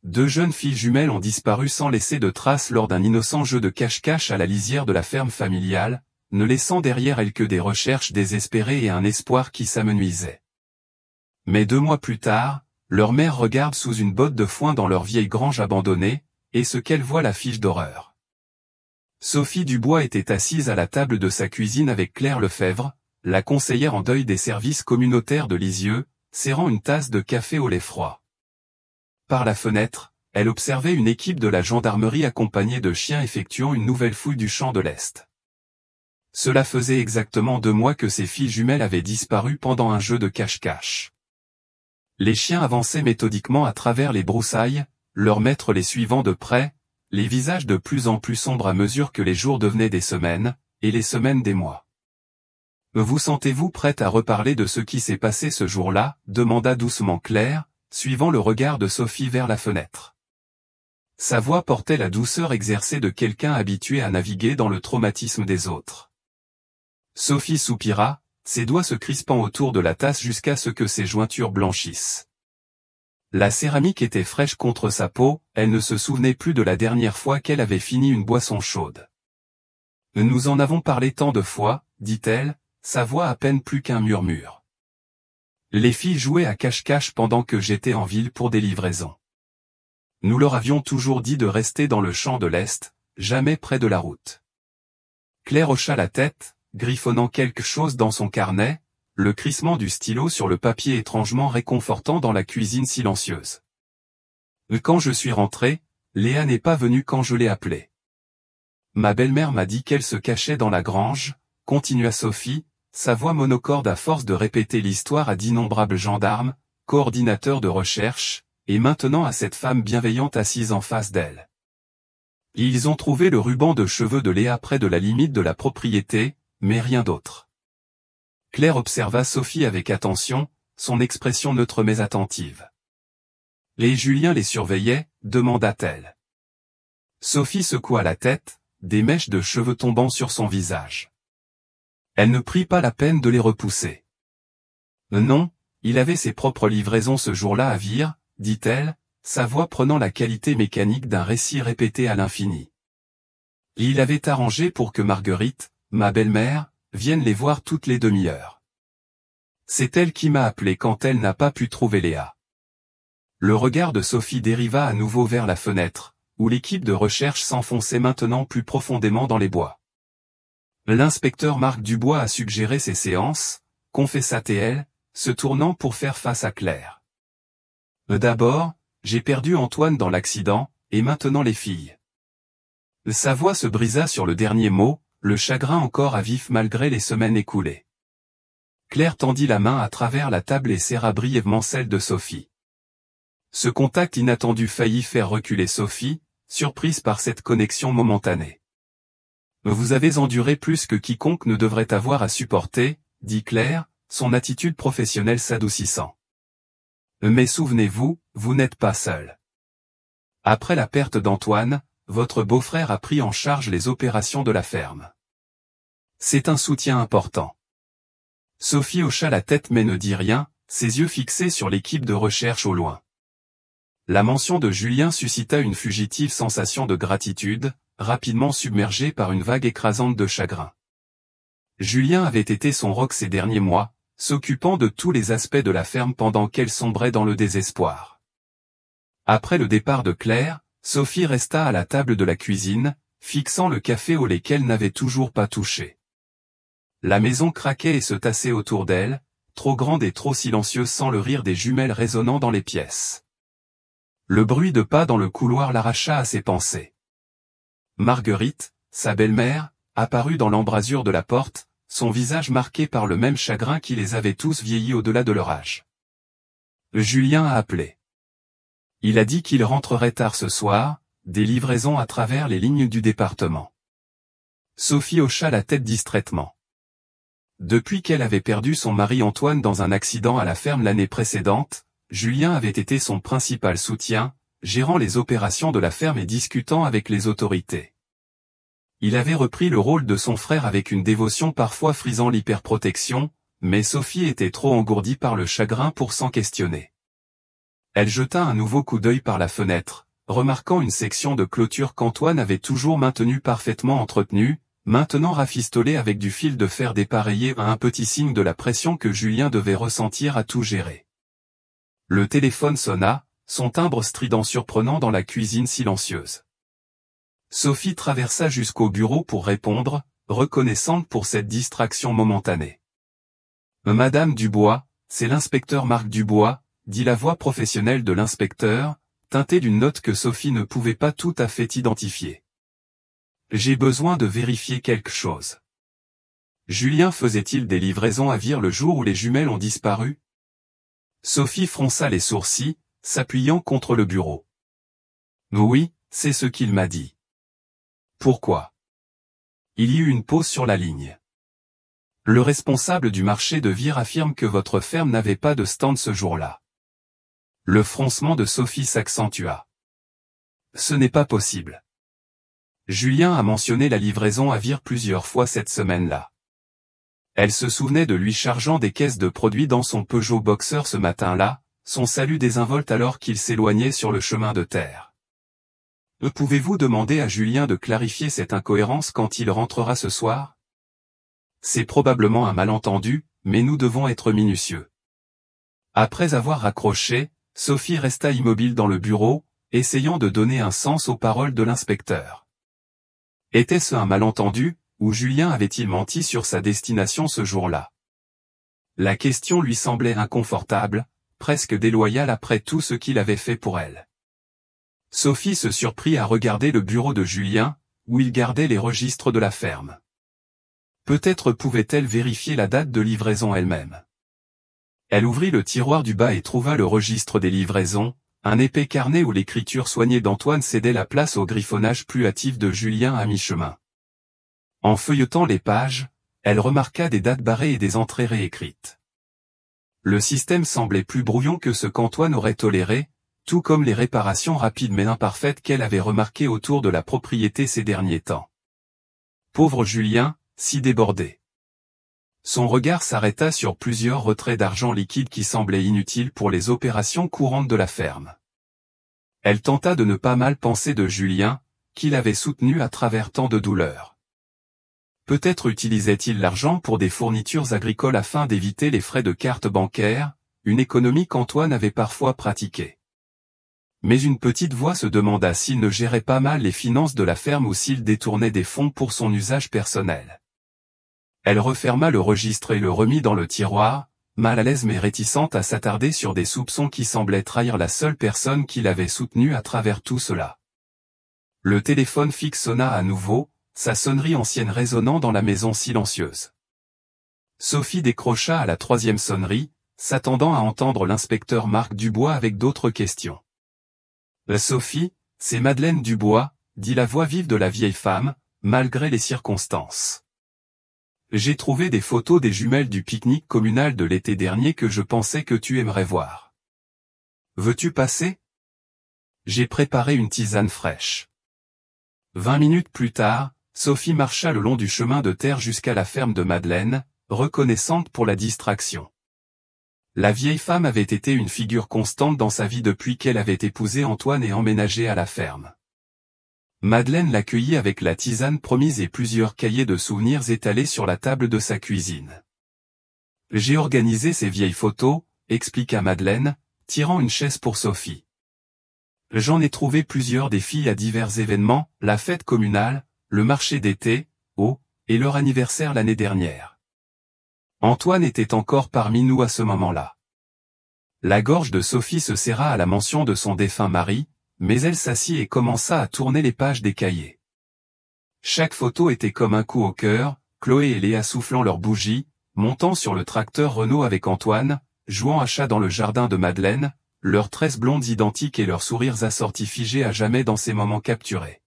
2 jeunes filles jumelles ont disparu sans laisser de traces lors d'un innocent jeu de cache-cache à la lisière de la ferme familiale, ne laissant derrière elles que des recherches désespérées et un espoir qui s'amenuisait. Mais 2 mois plus tard, leur mère regarde sous une botte de foin dans leur vieille grange abandonnée, et ce qu'elle voit l'affiche d'horreur. Sophie Dubois était assise à la table de sa cuisine avec Claire Lefebvre, la conseillère en deuil des services communautaires de Lisieux, serrant une tasse de café au lait froid. Par la fenêtre, elle observait une équipe de la gendarmerie accompagnée de chiens effectuant une nouvelle fouille du champ de l'Est. Cela faisait exactement 2 mois que ces filles jumelles avaient disparu pendant un jeu de cache-cache. Les chiens avançaient méthodiquement à travers les broussailles, leurs maîtres les suivant de près, les visages de plus en plus sombres à mesure que les jours devenaient des semaines, et les semaines des mois. « Vous sentez-vous prête à reparler de ce qui s'est passé ce jour-là » demanda doucement Claire, suivant le regard de Sophie vers la fenêtre. Sa voix portait la douceur exercée de quelqu'un habitué à naviguer dans le traumatisme des autres. Sophie soupira, ses doigts se crispant autour de la tasse jusqu'à ce que ses jointures blanchissent. La céramique était fraîche contre sa peau, elle ne se souvenait plus de la dernière fois qu'elle avait fini une boisson chaude. « Nous en avons parlé tant de fois, » dit-elle, sa voix à peine plus qu'un murmure. Les filles jouaient à cache-cache pendant que j'étais en ville pour des livraisons. Nous leur avions toujours dit de rester dans le champ de l'Est, jamais près de la route. Claire hocha la tête, griffonnant quelque chose dans son carnet, le crissement du stylo sur le papier étrangement réconfortant dans la cuisine silencieuse. Quand je suis rentré, Léa n'est pas venue quand je l'ai appelée. Ma belle-mère m'a dit qu'elle se cachait dans la grange, continua Sophie, sa voix monocorde à force de répéter l'histoire à d'innombrables gendarmes, coordinateurs de recherche, et maintenant à cette femme bienveillante assise en face d'elle. Ils ont trouvé le ruban de cheveux de Léa près de la limite de la propriété, mais rien d'autre. Claire observa Sophie avec attention, son expression neutre mais attentive. « Et Julien les surveillait » demanda-t-elle. Sophie secoua la tête, des mèches de cheveux tombant sur son visage. Elle ne prit pas la peine de les repousser. « Non, il avait ses propres livraisons ce jour-là à Vire » dit-elle, sa voix prenant la qualité mécanique d'un récit répété à l'infini. « Il avait arrangé pour que Marguerite, ma belle-mère, vienne les voir toutes les demi-heures. C'est elle qui m'a appelé quand elle n'a pas pu trouver Léa. » Le regard de Sophie dériva à nouveau vers la fenêtre, où l'équipe de recherche s'enfonçait maintenant plus profondément dans les bois. L'inspecteur Marc Dubois a suggéré ces séances, confessa-t-elle, se tournant pour faire face à Claire. D'abord, j'ai perdu Antoine dans l'accident, et maintenant les filles. Sa voix se brisa sur le dernier mot, le chagrin encore à vif malgré les semaines écoulées. Claire tendit la main à travers la table et serra brièvement celle de Sophie. Ce contact inattendu faillit faire reculer Sophie, surprise par cette connexion momentanée. « Vous avez enduré plus que quiconque ne devrait avoir à supporter, » dit Claire, son attitude professionnelle s'adoucissant. « Mais souvenez-vous, vous n'êtes pas seul. Après la perte d'Antoine, votre beau-frère a pris en charge les opérations de la ferme. C'est un soutien important. » Sophie hocha la tête mais ne dit rien, ses yeux fixés sur l'équipe de recherche au loin. La mention de Julien suscita une fugitive sensation de gratitude, rapidement submergée par une vague écrasante de chagrin. Julien avait été son roc ces derniers mois, s'occupant de tous les aspects de la ferme pendant qu'elle sombrait dans le désespoir. Après le départ de Claire, Sophie resta à la table de la cuisine, fixant le café au lait qu'elle n'avait toujours pas touché. La maison craquait et se tassait autour d'elle, trop grande et trop silencieuse sans le rire des jumelles résonnant dans les pièces. Le bruit de pas dans le couloir l'arracha à ses pensées. Marguerite, sa belle-mère, apparut dans l'embrasure de la porte, son visage marqué par le même chagrin qui les avait tous vieillis au-delà de leur âge. Julien a appelé. Il a dit qu'il rentrerait tard ce soir, des livraisons à travers les lignes du département. Sophie hocha la tête distraitement. Depuis qu'elle avait perdu son mari Antoine dans un accident à la ferme l'année précédente, Julien avait été son principal soutien, gérant les opérations de la ferme et discutant avec les autorités. Il avait repris le rôle de son frère avec une dévotion parfois frisant l'hyperprotection, mais Sophie était trop engourdie par le chagrin pour s'en questionner. Elle jeta un nouveau coup d'œil par la fenêtre, remarquant une section de clôture qu'Antoine avait toujours maintenue parfaitement entretenue, maintenant rafistolée avec du fil de fer dépareillé à un petit signe de la pression que Julien devait ressentir à tout gérer. Le téléphone sonna, son timbre strident surprenant dans la cuisine silencieuse. Sophie traversa jusqu'au bureau pour répondre, reconnaissante pour cette distraction momentanée. « Madame Dubois, c'est l'inspecteur Marc Dubois », dit la voix professionnelle de l'inspecteur, teintée d'une note que Sophie ne pouvait pas tout à fait identifier. « J'ai besoin de vérifier quelque chose. Julien faisait-il des livraisons à Vire le jour où les jumelles ont disparu ?» Sophie fronça les sourcils, s'appuyant contre le bureau. « Oui, c'est ce qu'il m'a dit. » Pourquoi ? Il y eut une pause sur la ligne. Le responsable du marché de Vire affirme que votre ferme n'avait pas de stand ce jour-là. Le froncement de Sophie s'accentua. Ce n'est pas possible. Julien a mentionné la livraison à Vire plusieurs fois cette semaine-là. Elle se souvenait de lui chargeant des caisses de produits dans son Peugeot Boxer ce matin-là, son salut désinvolte alors qu'il s'éloignait sur le chemin de terre. Pouvez-vous demander à Julien de clarifier cette incohérence quand il rentrera ce soir ? C'est probablement un malentendu, mais nous devons être minutieux. Après avoir raccroché, Sophie resta immobile dans le bureau, essayant de donner un sens aux paroles de l'inspecteur. Était-ce un malentendu, ou Julien avait-il menti sur sa destination ce jour-là ? La question lui semblait inconfortable, presque déloyale après tout ce qu'il avait fait pour elle. Sophie se surprit à regarder le bureau de Julien, où il gardait les registres de la ferme. Peut-être pouvait-elle vérifier la date de livraison elle-même. Elle ouvrit le tiroir du bas et trouva le registre des livraisons, un épais carnet où l'écriture soignée d'Antoine cédait la place au griffonnage plus hâtif de Julien à mi-chemin. En feuilletant les pages, elle remarqua des dates barrées et des entrées réécrites. Le système semblait plus brouillon que ce qu'Antoine aurait toléré, tout comme les réparations rapides mais imparfaites qu'elle avait remarquées autour de la propriété ces derniers temps. Pauvre Julien, si débordé. Son regard s'arrêta sur plusieurs retraits d'argent liquide qui semblaient inutiles pour les opérations courantes de la ferme. Elle tenta de ne pas mal penser de Julien, qu'il avait soutenu à travers tant de douleurs. Peut-être utilisait-il l'argent pour des fournitures agricoles afin d'éviter les frais de carte bancaire, une économie qu'Antoine avait parfois pratiquée. Mais une petite voix se demanda s'il ne gérait pas mal les finances de la ferme ou s'il détournait des fonds pour son usage personnel. Elle referma le registre et le remit dans le tiroir, mal à l'aise mais réticente à s'attarder sur des soupçons qui semblaient trahir la seule personne qui l'avait soutenue à travers tout cela. Le téléphone fixe sonna à nouveau, sa sonnerie ancienne résonnant dans la maison silencieuse. Sophie décrocha à la troisième sonnerie, s'attendant à entendre l'inspecteur Marc Dubois avec d'autres questions. « Sophie, c'est Madeleine Dubois », dit la voix vive de la vieille femme, malgré les circonstances. « J'ai trouvé des photos des jumelles du pique-nique communal de l'été dernier que je pensais que tu aimerais voir. Veux-tu passer ? J'ai préparé une tisane fraîche. » 20 minutes plus tard, Sophie marcha le long du chemin de terre jusqu'à la ferme de Madeleine, reconnaissante pour la distraction. La vieille femme avait été une figure constante dans sa vie depuis qu'elle avait épousé Antoine et emménagé à la ferme. Madeleine l'accueillit avec la tisane promise et plusieurs cahiers de souvenirs étalés sur la table de sa cuisine. « J'ai organisé ces vieilles photos », expliqua Madeleine, tirant une chaise pour Sophie. « J'en ai trouvé plusieurs des filles à divers événements, la fête communale, le marché d'été, et leur anniversaire l'année dernière. Antoine était encore parmi nous à ce moment-là. » La gorge de Sophie se serra à la mention de son défunt mari, mais elle s'assit et commença à tourner les pages des cahiers. Chaque photo était comme un coup au cœur, Chloé et Léa soufflant leurs bougies, montant sur le tracteur Renault avec Antoine, jouant à chat dans le jardin de Madeleine, leurs tresses blondes identiques et leurs sourires assortis figés à jamais dans ces moments capturés.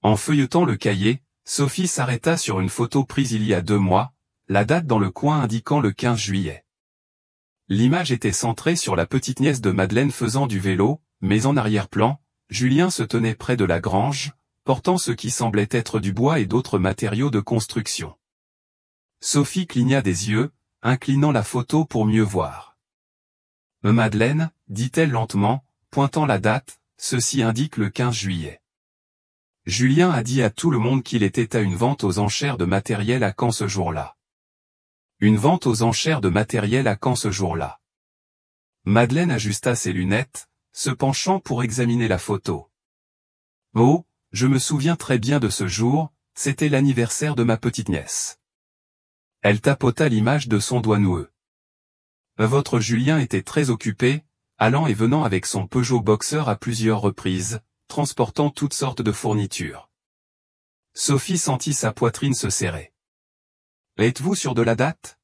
En feuilletant le cahier, Sophie s'arrêta sur une photo prise il y a 2 mois, la date dans le coin indiquant le 15 juillet. L'image était centrée sur la petite nièce de Madeleine faisant du vélo, mais en arrière-plan, Julien se tenait près de la grange, portant ce qui semblait être du bois et d'autres matériaux de construction. Sophie cligna des yeux, inclinant la photo pour mieux voir. « Madeleine, dit-elle lentement, pointant la date, ceci indique le 15 juillet. Julien a dit à tout le monde qu'il était à une vente aux enchères de matériel à Caen ce jour-là. Une vente aux enchères de matériel à Caen ce jour-là. Madeleine ajusta ses lunettes, se penchant pour examiner la photo. Oh, je me souviens très bien de ce jour, c'était l'anniversaire de ma petite nièce. Elle tapota l'image de son doigt noueux. Votre Julien était très occupé, allant et venant avec son Peugeot Boxer à plusieurs reprises, transportant toutes sortes de fournitures. Sophie sentit sa poitrine se serrer. Êtes-vous sûr de la date?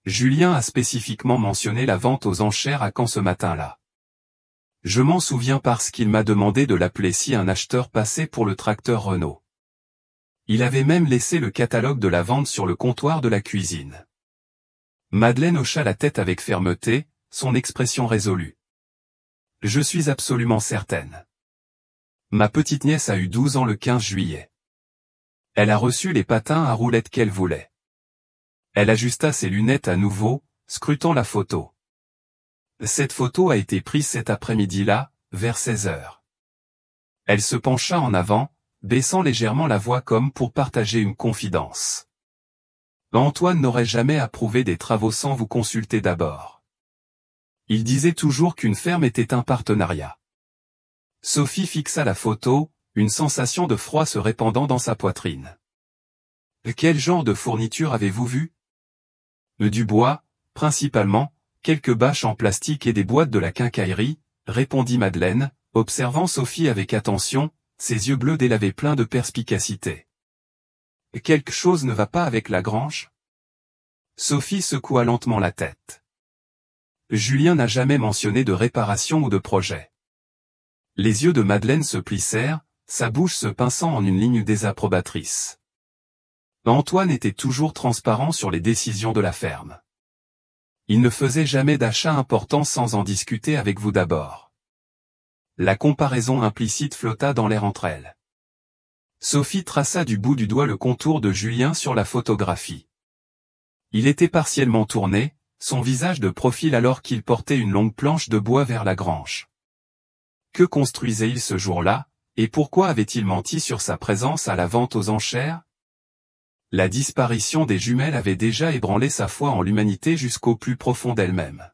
Julien a spécifiquement mentionné la vente aux enchères à Caen ce matin-là. Je m'en souviens parce qu'il m'a demandé de l'appeler si un acheteur passait pour le tracteur Renault. Il avait même laissé le catalogue de la vente sur le comptoir de la cuisine. Madeleine hocha la tête avec fermeté, son expression résolue. Je suis absolument certaine. Ma petite nièce a eu 12 ans le 15 juillet. Elle a reçu les patins à roulettes qu'elle voulait. Elle ajusta ses lunettes à nouveau, scrutant la photo. Cette photo a été prise cet après-midi-là, vers 16 heures. Elle se pencha en avant, baissant légèrement la voix comme pour partager une confidence. Antoine n'aurait jamais approuvé des travaux sans vous consulter d'abord. Il disait toujours qu'une ferme était un partenariat. Sophie fixa la photo, une sensation de froid se répandant dans sa poitrine. Quel genre de fourniture avez-vous vu? Du bois, principalement, quelques bâches en plastique et des boîtes de la quincaillerie, répondit Madeleine, observant Sophie avec attention, ses yeux bleus délavés pleins de perspicacité. Quelque chose ne va pas avec la grange? Sophie secoua lentement la tête. Julien n'a jamais mentionné de réparation ou de projet. Les yeux de Madeleine se plissèrent, sa bouche se pinçant en une ligne désapprobatrice. Antoine était toujours transparent sur les décisions de la ferme. Il ne faisait jamais d'achat important sans en discuter avec vous d'abord. La comparaison implicite flotta dans l'air entre elles. Sophie traça du bout du doigt le contour de Julien sur la photographie. Il était partiellement tourné, son visage de profil alors qu'il portait une longue planche de bois vers la grange. Que construisait-il ce jour-là, et pourquoi avait-il menti sur sa présence à la vente aux enchères? La disparition des jumelles avait déjà ébranlé sa foi en l'humanité jusqu'au plus profond d'elle-même.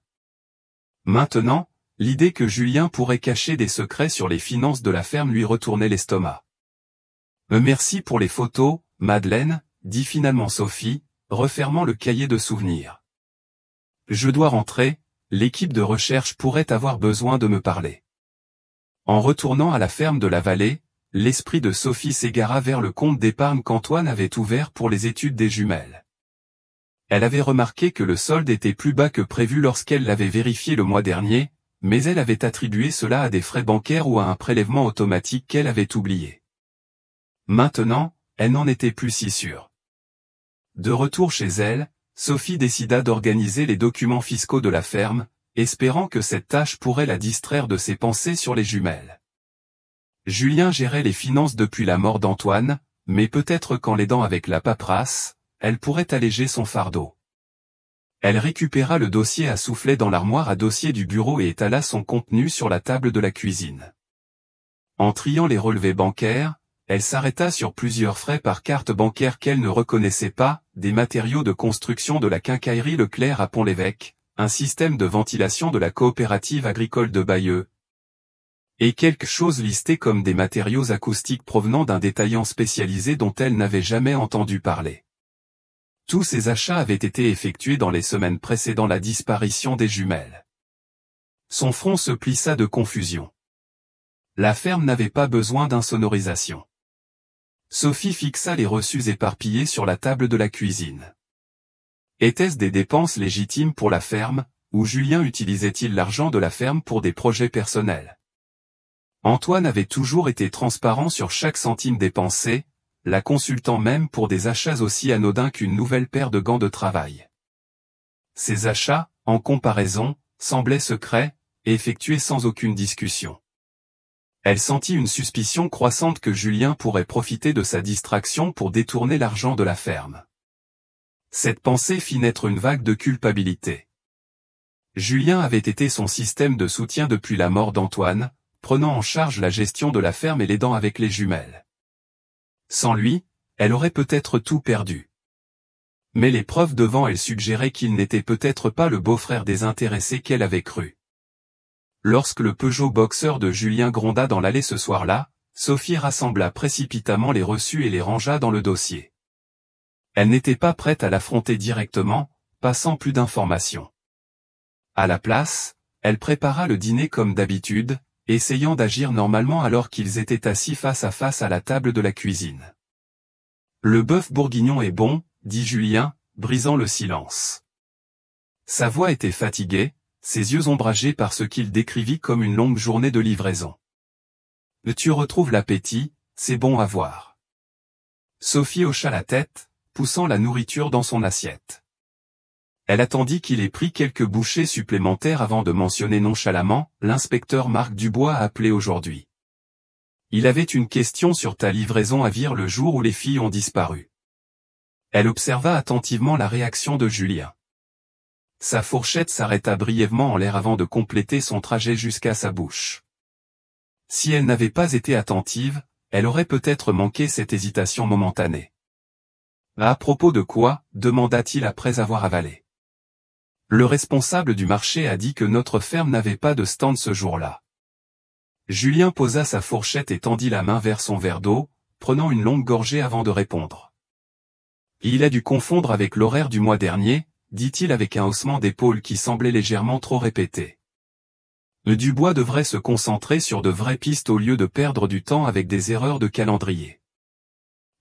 Maintenant, l'idée que Julien pourrait cacher des secrets sur les finances de la ferme lui retournait l'estomac. Merci pour les photos, Madeleine, dit finalement Sophie, refermant le cahier de souvenirs. Je dois rentrer, l'équipe de recherche pourrait avoir besoin de me parler. En retournant à la ferme de la vallée, l'esprit de Sophie s'égara vers le compte d'épargne qu'Antoine avait ouvert pour les études des jumelles. Elle avait remarqué que le solde était plus bas que prévu lorsqu'elle l'avait vérifié le mois dernier, mais elle avait attribué cela à des frais bancaires ou à un prélèvement automatique qu'elle avait oublié. Maintenant, elle n'en était plus si sûre. De retour chez elle, Sophie décida d'organiser les documents fiscaux de la ferme, espérant que cette tâche pourrait la distraire de ses pensées sur les jumelles. Julien gérait les finances depuis la mort d'Antoine, mais peut-être qu'en l'aidant avec la paperasse, elle pourrait alléger son fardeau. Elle récupéra le dossier à soufflet dans l'armoire à dossier du bureau et étala son contenu sur la table de la cuisine. En triant les relevés bancaires, elle s'arrêta sur plusieurs frais par carte bancaire qu'elle ne reconnaissait pas, des matériaux de construction de la quincaillerie Leclerc à Pont-l'Évêque, un système de ventilation de la coopérative agricole de Bayeux, et quelque chose listé comme des matériaux acoustiques provenant d'un détaillant spécialisé dont elle n'avait jamais entendu parler. Tous ces achats avaient été effectués dans les semaines précédant la disparition des jumelles. Son front se plissa de confusion. La ferme n'avait pas besoin d'insonorisation. Sophie fixa les reçus éparpillés sur la table de la cuisine. Étaient-ce des dépenses légitimes pour la ferme, ou Julien utilisait-il l'argent de la ferme pour des projets personnels? Antoine avait toujours été transparent sur chaque centime dépensé, la consultant même pour des achats aussi anodins qu'une nouvelle paire de gants de travail. Ces achats, en comparaison, semblaient secrets, et effectués sans aucune discussion. Elle sentit une suspicion croissante que Julien pourrait profiter de sa distraction pour détourner l'argent de la ferme. Cette pensée fit naître une vague de culpabilité. Julien avait été son système de soutien depuis la mort d'Antoine, prenant en charge la gestion de la ferme et l'aidant avec les jumelles. Sans lui, elle aurait peut-être tout perdu. Mais les preuves devant elle suggéraient qu'il n'était peut-être pas le beau-frère désintéressé qu'elle avait cru. Lorsque le Peugeot Boxer de Julien gronda dans l'allée ce soir-là, Sophie rassembla précipitamment les reçus et les rangea dans le dossier. Elle n'était pas prête à l'affronter directement, passant plus d'informations. À la place, elle prépara le dîner comme d'habitude, essayant d'agir normalement alors qu'ils étaient assis face à face à la table de la cuisine. Le bœuf bourguignon est bon, dit Julien, brisant le silence. Sa voix était fatiguée, ses yeux ombragés par ce qu'il décrivit comme une longue journée de livraison. Tu retrouves l'appétit, c'est bon à voir. Sophie hocha la tête, poussant la nourriture dans son assiette. Elle attendit qu'il ait pris quelques bouchées supplémentaires avant de mentionner nonchalamment, l'inspecteur Marc Dubois a appelé aujourd'hui. Il avait une question sur ta livraison à Vire le jour où les filles ont disparu. Elle observa attentivement la réaction de Julien. Sa fourchette s'arrêta brièvement en l'air avant de compléter son trajet jusqu'à sa bouche. Si elle n'avait pas été attentive, elle aurait peut-être manqué cette hésitation momentanée. À propos de quoi, demanda-t-il après avoir avalé. Le responsable du marché a dit que notre ferme n'avait pas de stand ce jour-là. Julien posa sa fourchette et tendit la main vers son verre d'eau, prenant une longue gorgée avant de répondre. Il a dû confondre avec l'horaire du mois dernier, dit-il avec un haussement d'épaule qui semblait légèrement trop répété. Dubois devrait se concentrer sur de vraies pistes au lieu de perdre du temps avec des erreurs de calendrier.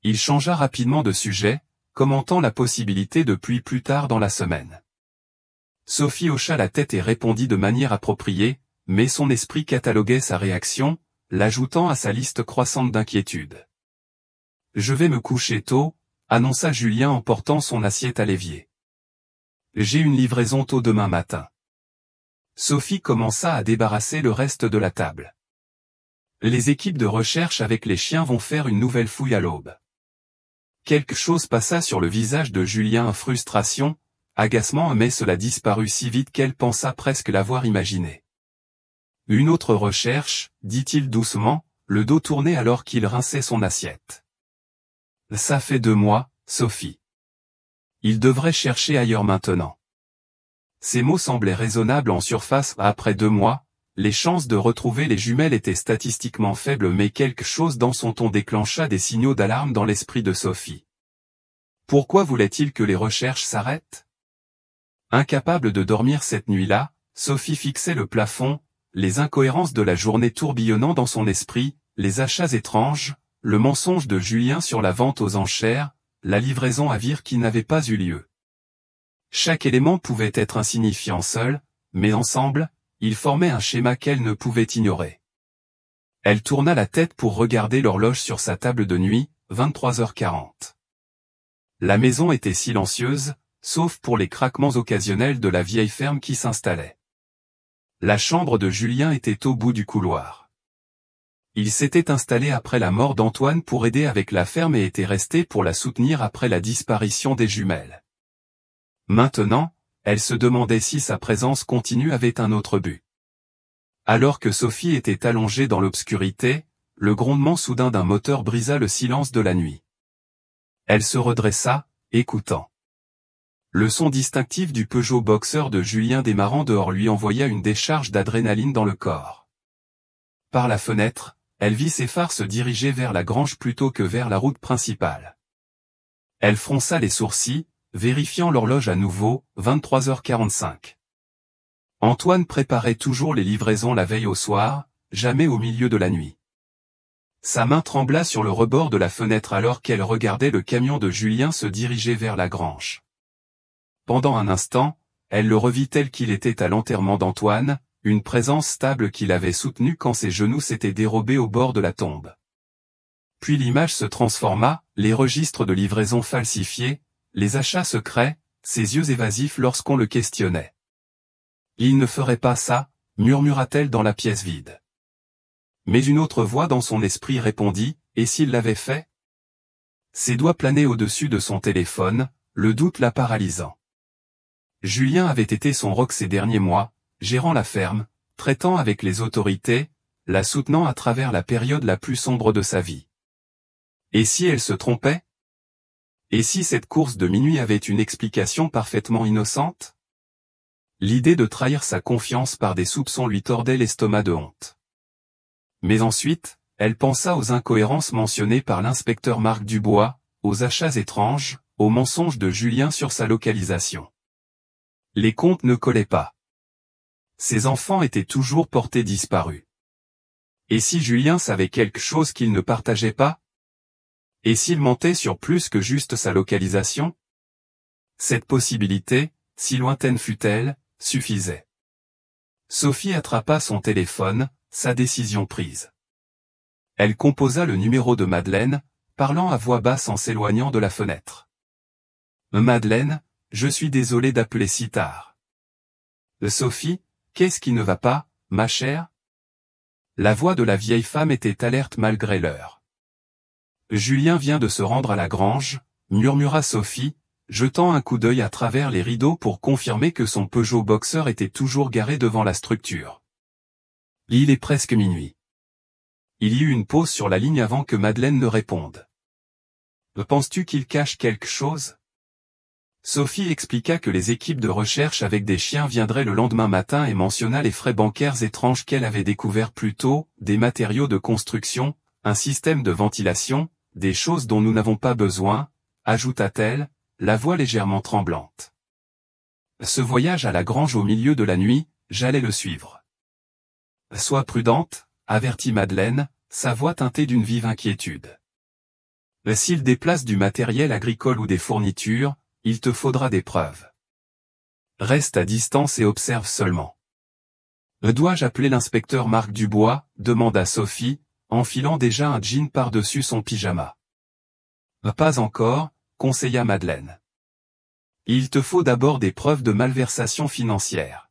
Il changea rapidement de sujet, commentant la possibilité de pluie plus tard dans la semaine. Sophie hocha la tête et répondit de manière appropriée, mais son esprit cataloguait sa réaction, l'ajoutant à sa liste croissante d'inquiétudes. « Je vais me coucher tôt », annonça Julien en portant son assiette à l'évier. « J'ai une livraison tôt demain matin. » Sophie commença à débarrasser le reste de la table. Les équipes de recherche avec les chiens vont faire une nouvelle fouille à l'aube. Quelque chose passa sur le visage de Julien, frustration, agacement, mais cela disparut si vite qu'elle pensa presque l'avoir imaginé. Une autre recherche, dit-il doucement, le dos tourné alors qu'il rinçait son assiette. Ça fait 2 mois, Sophie. Il devrait chercher ailleurs maintenant. Ces mots semblaient raisonnables en surface. Après 2 mois, les chances de retrouver les jumelles étaient statistiquement faibles, mais quelque chose dans son ton déclencha des signaux d'alarme dans l'esprit de Sophie. Pourquoi voulait-il que les recherches s'arrêtent? Incapable de dormir cette nuit-là, Sophie fixait le plafond, les incohérences de la journée tourbillonnant dans son esprit, les achats étranges, le mensonge de Julien sur la vente aux enchères, la livraison à Vire qui n'avait pas eu lieu. Chaque élément pouvait être insignifiant seul, mais ensemble, ils formaient un schéma qu'elle ne pouvait ignorer. Elle tourna la tête pour regarder l'horloge sur sa table de nuit, 23h40. La maison était silencieuse, sauf pour les craquements occasionnels de la vieille ferme qui s'installait. La chambre de Julien était au bout du couloir. Il s'était installé après la mort d'Antoine pour aider avec la ferme et était resté pour la soutenir après la disparition des jumelles. Maintenant, elle se demandait si sa présence continue avait un autre but. Alors que Sophie était allongée dans l'obscurité, le grondement soudain d'un moteur brisa le silence de la nuit. Elle se redressa, écoutant. Le son distinctif du Peugeot Boxer de Julien démarrant dehors lui envoya une décharge d'adrénaline dans le corps. Par la fenêtre, elle vit ses phares se diriger vers la grange plutôt que vers la route principale. Elle fronça les sourcils, vérifiant l'horloge à nouveau, 23h45. Antoine préparait toujours les livraisons la veille au soir, jamais au milieu de la nuit. Sa main trembla sur le rebord de la fenêtre alors qu'elle regardait le camion de Julien se diriger vers la grange. Pendant un instant, elle le revit tel qu'il était à l'enterrement d'Antoine, une présence stable qui l'avait soutenu quand ses genoux s'étaient dérobés au bord de la tombe. Puis l'image se transforma, les registres de livraison falsifiés, les achats secrets, ses yeux évasifs lorsqu'on le questionnait. « Il ne ferait pas ça », murmura-t-elle dans la pièce vide. Mais une autre voix dans son esprit répondit, « Et s'il l'avait fait ?» Ses doigts planaient au-dessus de son téléphone, le doute la paralysant. Julien avait été son roc ces derniers mois, gérant la ferme, traitant avec les autorités, la soutenant à travers la période la plus sombre de sa vie. Et si elle se trompait? Et si cette course de minuit avait une explication parfaitement innocente? L'idée de trahir sa confiance par des soupçons lui tordait l'estomac de honte. Mais ensuite, elle pensa aux incohérences mentionnées par l'inspecteur Marc Dubois, aux achats étranges, aux mensonges de Julien sur sa localisation. Les comptes ne collaient pas. Ses enfants étaient toujours portés disparus. Et si Julien savait quelque chose qu'il ne partageait pas? Et s'il mentait sur plus que juste sa localisation? Cette possibilité, si lointaine fût-elle, suffisait. Sophie attrapa son téléphone, sa décision prise. Elle composa le numéro de Madeleine, parlant à voix basse en s'éloignant de la fenêtre. « Madeleine, je suis désolé d'appeler si tard. »« Sophie, qu'est-ce qui ne va pas, ma chère ?» La voix de la vieille femme était alerte malgré l'heure. « Julien vient de se rendre à la grange, » murmura Sophie, jetant un coup d'œil à travers les rideaux pour confirmer que son Peugeot Boxer était toujours garé devant la structure. Il est presque minuit. Il y eut une pause sur la ligne avant que Madeleine ne réponde. « Penses-tu qu'il cache quelque chose ?» Sophie expliqua que les équipes de recherche avec des chiens viendraient le lendemain matin et mentionna les frais bancaires étranges qu'elle avait découverts plus tôt, des matériaux de construction, un système de ventilation, des choses dont nous n'avons pas besoin, ajouta-t-elle, la voix légèrement tremblante. Ce voyage à la grange au milieu de la nuit, j'allais le suivre. Sois prudente, avertit Madeleine, sa voix teintée d'une vive inquiétude. S'il déplace du matériel agricole ou des fournitures, il te faudra des preuves. Reste à distance et observe seulement. Dois-je appeler l'inspecteur Marc Dubois, demanda Sophie, enfilant déjà un jean par-dessus son pyjama. Pas encore, conseilla Madeleine. Il te faut d'abord des preuves de malversation financière.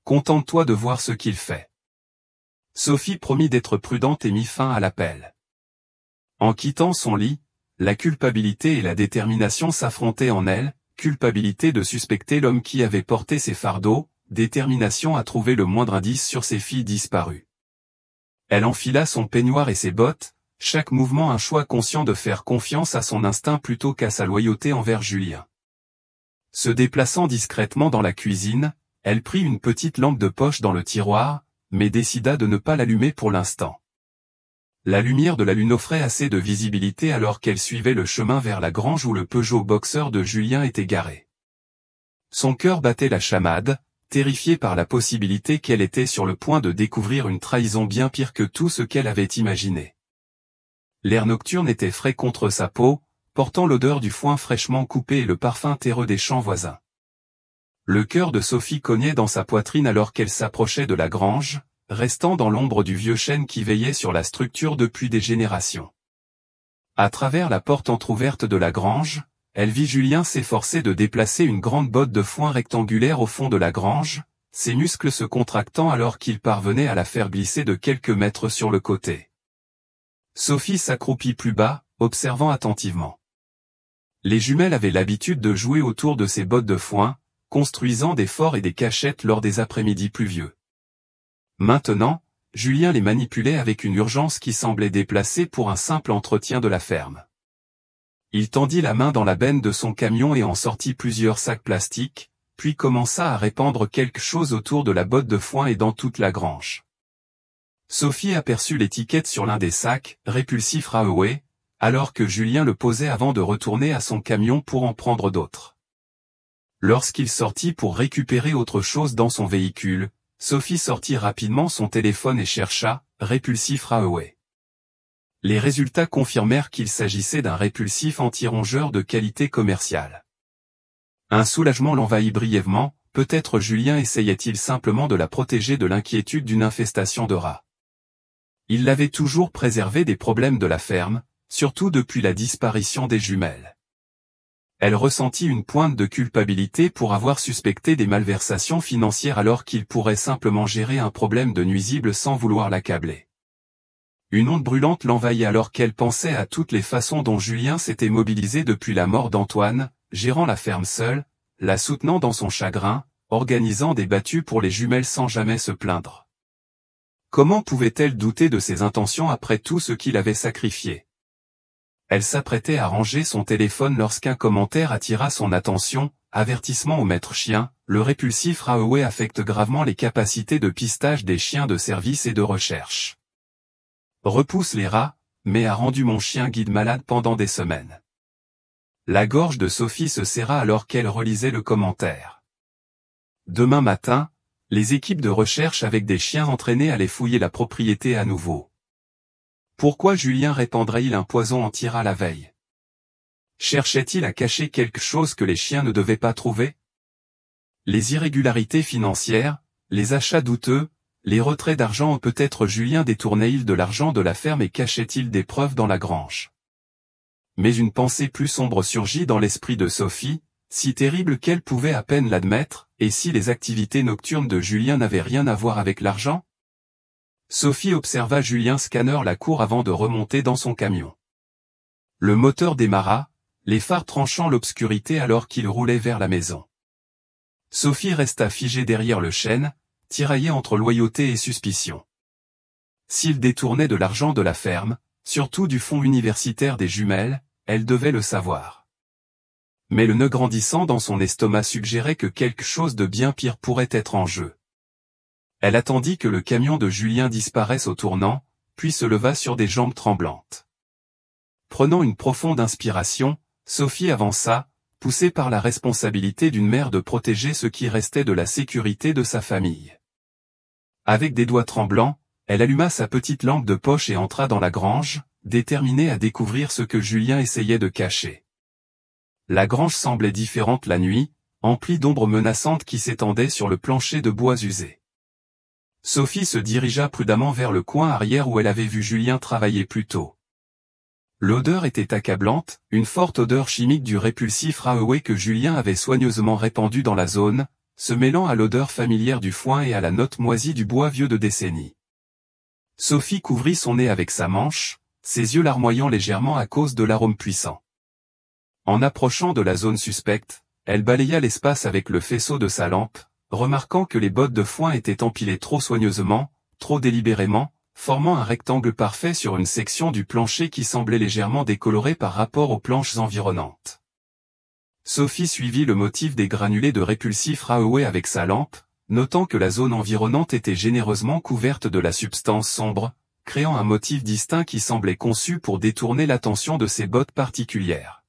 Contente-toi de voir ce qu'il fait. Sophie promit d'être prudente et mit fin à l'appel. En quittant son lit, la culpabilité et la détermination s'affrontaient en elle, culpabilité de suspecter l'homme qui avait porté ses fardeaux, détermination à trouver le moindre indice sur ses filles disparues. Elle enfila son peignoir et ses bottes, chaque mouvement un choix conscient de faire confiance à son instinct plutôt qu'à sa loyauté envers Julien. Se déplaçant discrètement dans la cuisine, elle prit une petite lampe de poche dans le tiroir, mais décida de ne pas l'allumer pour l'instant. La lumière de la lune offrait assez de visibilité alors qu'elle suivait le chemin vers la grange où le Peugeot Boxer de Julien était garé. Son cœur battait la chamade, terrifiée par la possibilité qu'elle était sur le point de découvrir une trahison bien pire que tout ce qu'elle avait imaginé. L'air nocturne était frais contre sa peau, portant l'odeur du foin fraîchement coupé et le parfum terreux des champs voisins. Le cœur de Sophie cognait dans sa poitrine alors qu'elle s'approchait de la grange, restant dans l'ombre du vieux chêne qui veillait sur la structure depuis des générations. À travers la porte entr'ouverte de la grange, elle vit Julien s'efforcer de déplacer une grande botte de foin rectangulaire au fond de la grange, ses muscles se contractant alors qu'il parvenait à la faire glisser de quelques mètres sur le côté. Sophie s'accroupit plus bas, observant attentivement. Les jumelles avaient l'habitude de jouer autour de ces bottes de foin, construisant des forts et des cachettes lors des après-midi pluvieux. Maintenant, Julien les manipulait avec une urgence qui semblait déplacée pour un simple entretien de la ferme. Il tendit la main dans la benne de son camion et en sortit plusieurs sacs plastiques, puis commença à répandre quelque chose autour de la botte de foin et dans toute la grange. Sophie aperçut l'étiquette sur l'un des sacs, Répulsif Railway, alors que Julien le posait avant de retourner à son camion pour en prendre d'autres. Lorsqu'il sortit pour récupérer autre chose dans son véhicule, Sophie sortit rapidement son téléphone et chercha « Répulsif Railway ». Les résultats confirmèrent qu'il s'agissait d'un répulsif anti-rongeur de qualité commerciale. Un soulagement l'envahit brièvement, peut-être Julien essayait-il simplement de la protéger de l'inquiétude d'une infestation de rats. Il l'avait toujours préservée des problèmes de la ferme, surtout depuis la disparition des jumelles. Elle ressentit une pointe de culpabilité pour avoir suspecté des malversations financières alors qu'il pourrait simplement gérer un problème de nuisible sans vouloir l'accabler. Une onde brûlante l'envahit alors qu'elle pensait à toutes les façons dont Julien s'était mobilisé depuis la mort d'Antoine, gérant la ferme seul, la soutenant dans son chagrin, organisant des battues pour les jumelles sans jamais se plaindre. Comment pouvait-elle douter de ses intentions après tout ce qu'il avait sacrifié? Elle s'apprêtait à ranger son téléphone lorsqu'un commentaire attira son attention. Avertissement au maître chien, le répulsif Raoult affecte gravement les capacités de pistage des chiens de service et de recherche. Repousse les rats, mais a rendu mon chien guide malade pendant des semaines. La gorge de Sophie se serra alors qu'elle relisait le commentaire. Demain matin, les équipes de recherche avec des chiens entraînés allaient fouiller la propriété à nouveau. Pourquoi Julien répandrait-il un poison anti-rat la veille? Cherchait-il à cacher quelque chose que les chiens ne devaient pas trouver? Les irrégularités financières, les achats douteux, les retraits d'argent peut-être Julien détournait-il de l'argent de la ferme et cachait-il des preuves dans la grange? Mais une pensée plus sombre surgit dans l'esprit de Sophie, si terrible qu'elle pouvait à peine l'admettre, et si les activités nocturnes de Julien n'avaient rien à voir avec l'argent? Sophie observa Julien scanner la cour avant de remonter dans son camion. Le moteur démarra, les phares tranchant l'obscurité alors qu'il roulait vers la maison. Sophie resta figée derrière le chêne, tiraillée entre loyauté et suspicion. S'il détournait de l'argent de la ferme, surtout du fonds universitaire des jumelles, elle devait le savoir. Mais le nœud grandissant dans son estomac suggérait que quelque chose de bien pire pourrait être en jeu. Elle attendit que le camion de Julien disparaisse au tournant, puis se leva sur des jambes tremblantes. Prenant une profonde inspiration, Sophie avança, poussée par la responsabilité d'une mère de protéger ce qui restait de la sécurité de sa famille. Avec des doigts tremblants, elle alluma sa petite lampe de poche et entra dans la grange, déterminée à découvrir ce que Julien essayait de cacher. La grange semblait différente la nuit, emplie d'ombres menaçantes qui s'étendaient sur le plancher de bois usé. Sophie se dirigea prudemment vers le coin arrière où elle avait vu Julien travailler plus tôt. L'odeur était accablante, une forte odeur chimique du répulsif Raoult que Julien avait soigneusement répandu dans la zone, se mêlant à l'odeur familière du foin et à la note moisie du bois vieux de décennies. Sophie couvrit son nez avec sa manche, ses yeux larmoyant légèrement à cause de l'arôme puissant. En approchant de la zone suspecte, elle balaya l'espace avec le faisceau de sa lampe, remarquant que les bottes de foin étaient empilées trop soigneusement, trop délibérément, formant un rectangle parfait sur une section du plancher qui semblait légèrement décolorée par rapport aux planches environnantes. Sophie suivit le motif des granulés de répulsif Raoult avec sa lampe, notant que la zone environnante était généreusement couverte de la substance sombre, créant un motif distinct qui semblait conçu pour détourner l'attention de ces bottes particulières.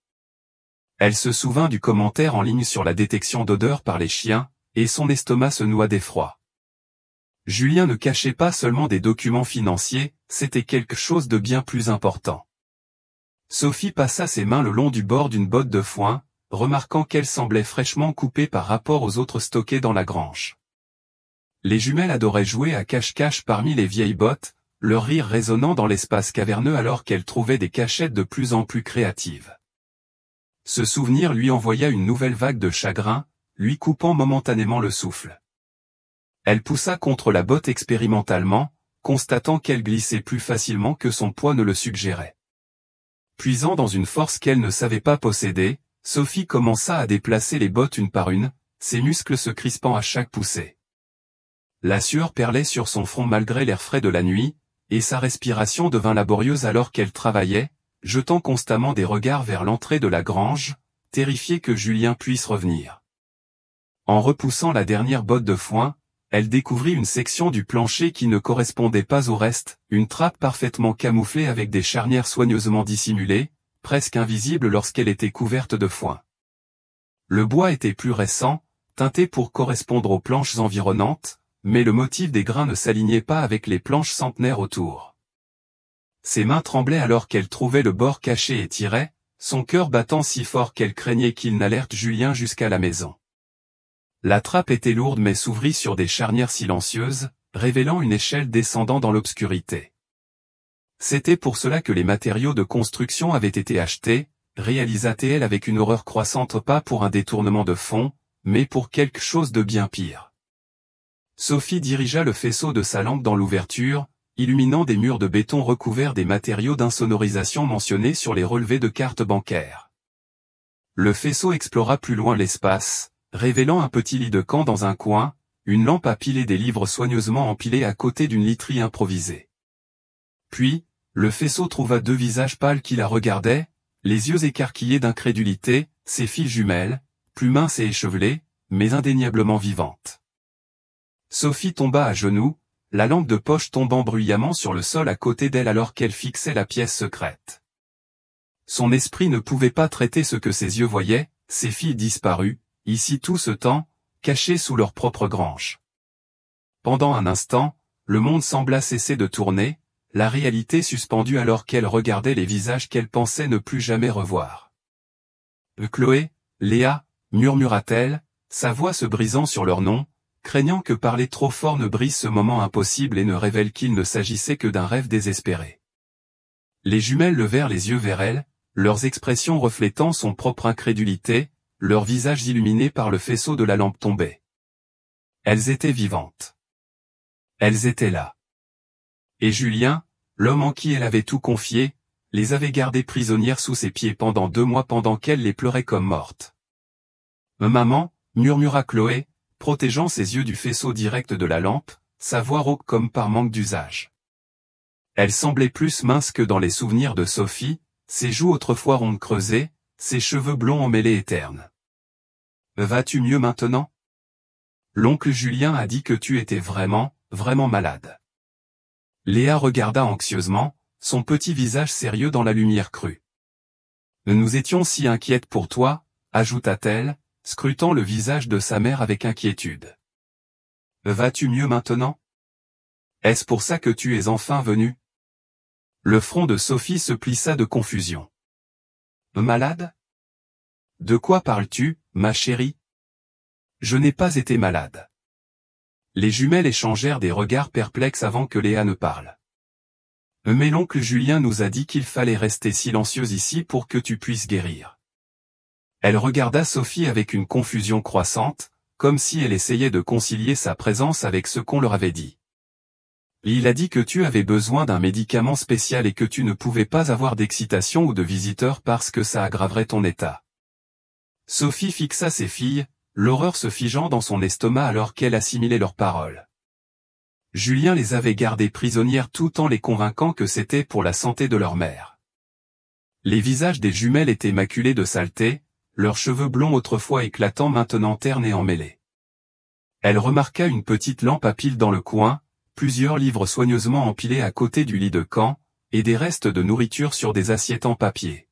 Elle se souvint du commentaire en ligne sur la détection d'odeur par les chiens, et son estomac se noua d'effroi. Julien ne cachait pas seulement des documents financiers, c'était quelque chose de bien plus important. Sophie passa ses mains le long du bord d'une botte de foin, remarquant qu'elle semblait fraîchement coupée par rapport aux autres stockées dans la grange. Les jumelles adoraient jouer à cache-cache parmi les vieilles bottes, leur rire résonnant dans l'espace caverneux alors qu'elles trouvaient des cachettes de plus en plus créatives. Ce souvenir lui envoya une nouvelle vague de chagrin, lui coupant momentanément le souffle. Elle poussa contre la botte expérimentalement, constatant qu'elle glissait plus facilement que son poids ne le suggérait. Puisant dans une force qu'elle ne savait pas posséder, Sophie commença à déplacer les bottes une par une, ses muscles se crispant à chaque poussée. La sueur perlait sur son front malgré l'air frais de la nuit, et sa respiration devint laborieuse alors qu'elle travaillait, jetant constamment des regards vers l'entrée de la grange, terrifiée que Julien puisse revenir. En repoussant la dernière botte de foin, elle découvrit une section du plancher qui ne correspondait pas au reste, une trappe parfaitement camouflée avec des charnières soigneusement dissimulées, presque invisibles lorsqu'elle était couverte de foin. Le bois était plus récent, teinté pour correspondre aux planches environnantes, mais le motif des grains ne s'alignait pas avec les planches centenaires autour. Ses mains tremblaient alors qu'elle trouvait le bord caché et tirait, son cœur battant si fort qu'elle craignait qu'il n'alerte Julien jusqu'à la maison. La trappe était lourde mais s'ouvrit sur des charnières silencieuses, révélant une échelle descendant dans l'obscurité. C'était pour cela que les matériaux de construction avaient été achetés, réalisa-t-elle avec une horreur croissante pas pour un détournement de fonds, mais pour quelque chose de bien pire. Sophie dirigea le faisceau de sa lampe dans l'ouverture, illuminant des murs de béton recouverts des matériaux d'insonorisation mentionnés sur les relevés de cartes bancaires. Le faisceau explora plus loin l'espace, révélant un petit lit de camp dans un coin, une lampe à piler des livres soigneusement empilés à côté d'une literie improvisée. Puis, le faisceau trouva deux visages pâles qui la regardaient, les yeux écarquillés d'incrédulité, ses filles jumelles, plus minces et échevelées, mais indéniablement vivantes. Sophie tomba à genoux, la lampe de poche tombant bruyamment sur le sol à côté d'elle alors qu'elle fixait la pièce secrète. Son esprit ne pouvait pas traiter ce que ses yeux voyaient, ses filles disparues, ici tout ce temps, cachées sous leur propre grange. Pendant un instant, le monde sembla cesser de tourner, la réalité suspendue alors qu'elle regardait les visages qu'elle pensait ne plus jamais revoir. « Chloé, Léa » murmura-t-elle, sa voix se brisant sur leur nom, craignant que parler trop fort ne brise ce moment impossible et ne révèle qu'il ne s'agissait que d'un rêve désespéré. Les jumelles levèrent les yeux vers elle, leurs expressions reflétant son propre incrédulité, leurs visages illuminés par le faisceau de la lampe tombée. Elles étaient vivantes. Elles étaient là. Et Julien, l'homme en qui elle avait tout confié, les avait gardées prisonnières sous ses pieds pendant 2 mois pendant qu'elle les pleurait comme mortes. « Maman » murmura Chloé, protégeant ses yeux du faisceau direct de la lampe, sa voix rauque comme par manque d'usage. Elle semblait plus mince que dans les souvenirs de Sophie, ses joues autrefois rondes creusées, ses cheveux blonds emmêlés et ternes. « Vas-tu mieux maintenant ? L'oncle Julien a dit que tu étais vraiment, vraiment malade. » Léa regarda anxieusement, son petit visage sérieux dans la lumière crue. « Nous étions si inquiètes pour toi, » ajouta-t-elle, scrutant le visage de sa mère avec inquiétude. « Vas-tu mieux maintenant ? Est-ce pour ça que tu es enfin venue ? » Le front de Sophie se plissa de confusion. « Malade ? De quoi parles-tu, ma chérie ? Je n'ai pas été malade. » Les jumelles échangèrent des regards perplexes avant que Léa ne parle. « Mais l'oncle Julien nous a dit qu'il fallait rester silencieuse ici pour que tu puisses guérir. » Elle regarda Sophie avec une confusion croissante, comme si elle essayait de concilier sa présence avec ce qu'on leur avait dit. « Il a dit que tu avais besoin d'un médicament spécial et que tu ne pouvais pas avoir d'excitation ou de visiteurs parce que ça aggraverait ton état. » Sophie fixa ses filles, l'horreur se figeant dans son estomac alors qu'elle assimilait leurs paroles. Julien les avait gardées prisonnières tout en les convainquant que c'était pour la santé de leur mère. Les visages des jumelles étaient maculés de saleté, leurs cheveux blonds autrefois éclatants maintenant ternes et emmêlés. Elle remarqua une petite lampe à piles dans le coin, plusieurs livres soigneusement empilés à côté du lit de camp, et des restes de nourriture sur des assiettes en papier.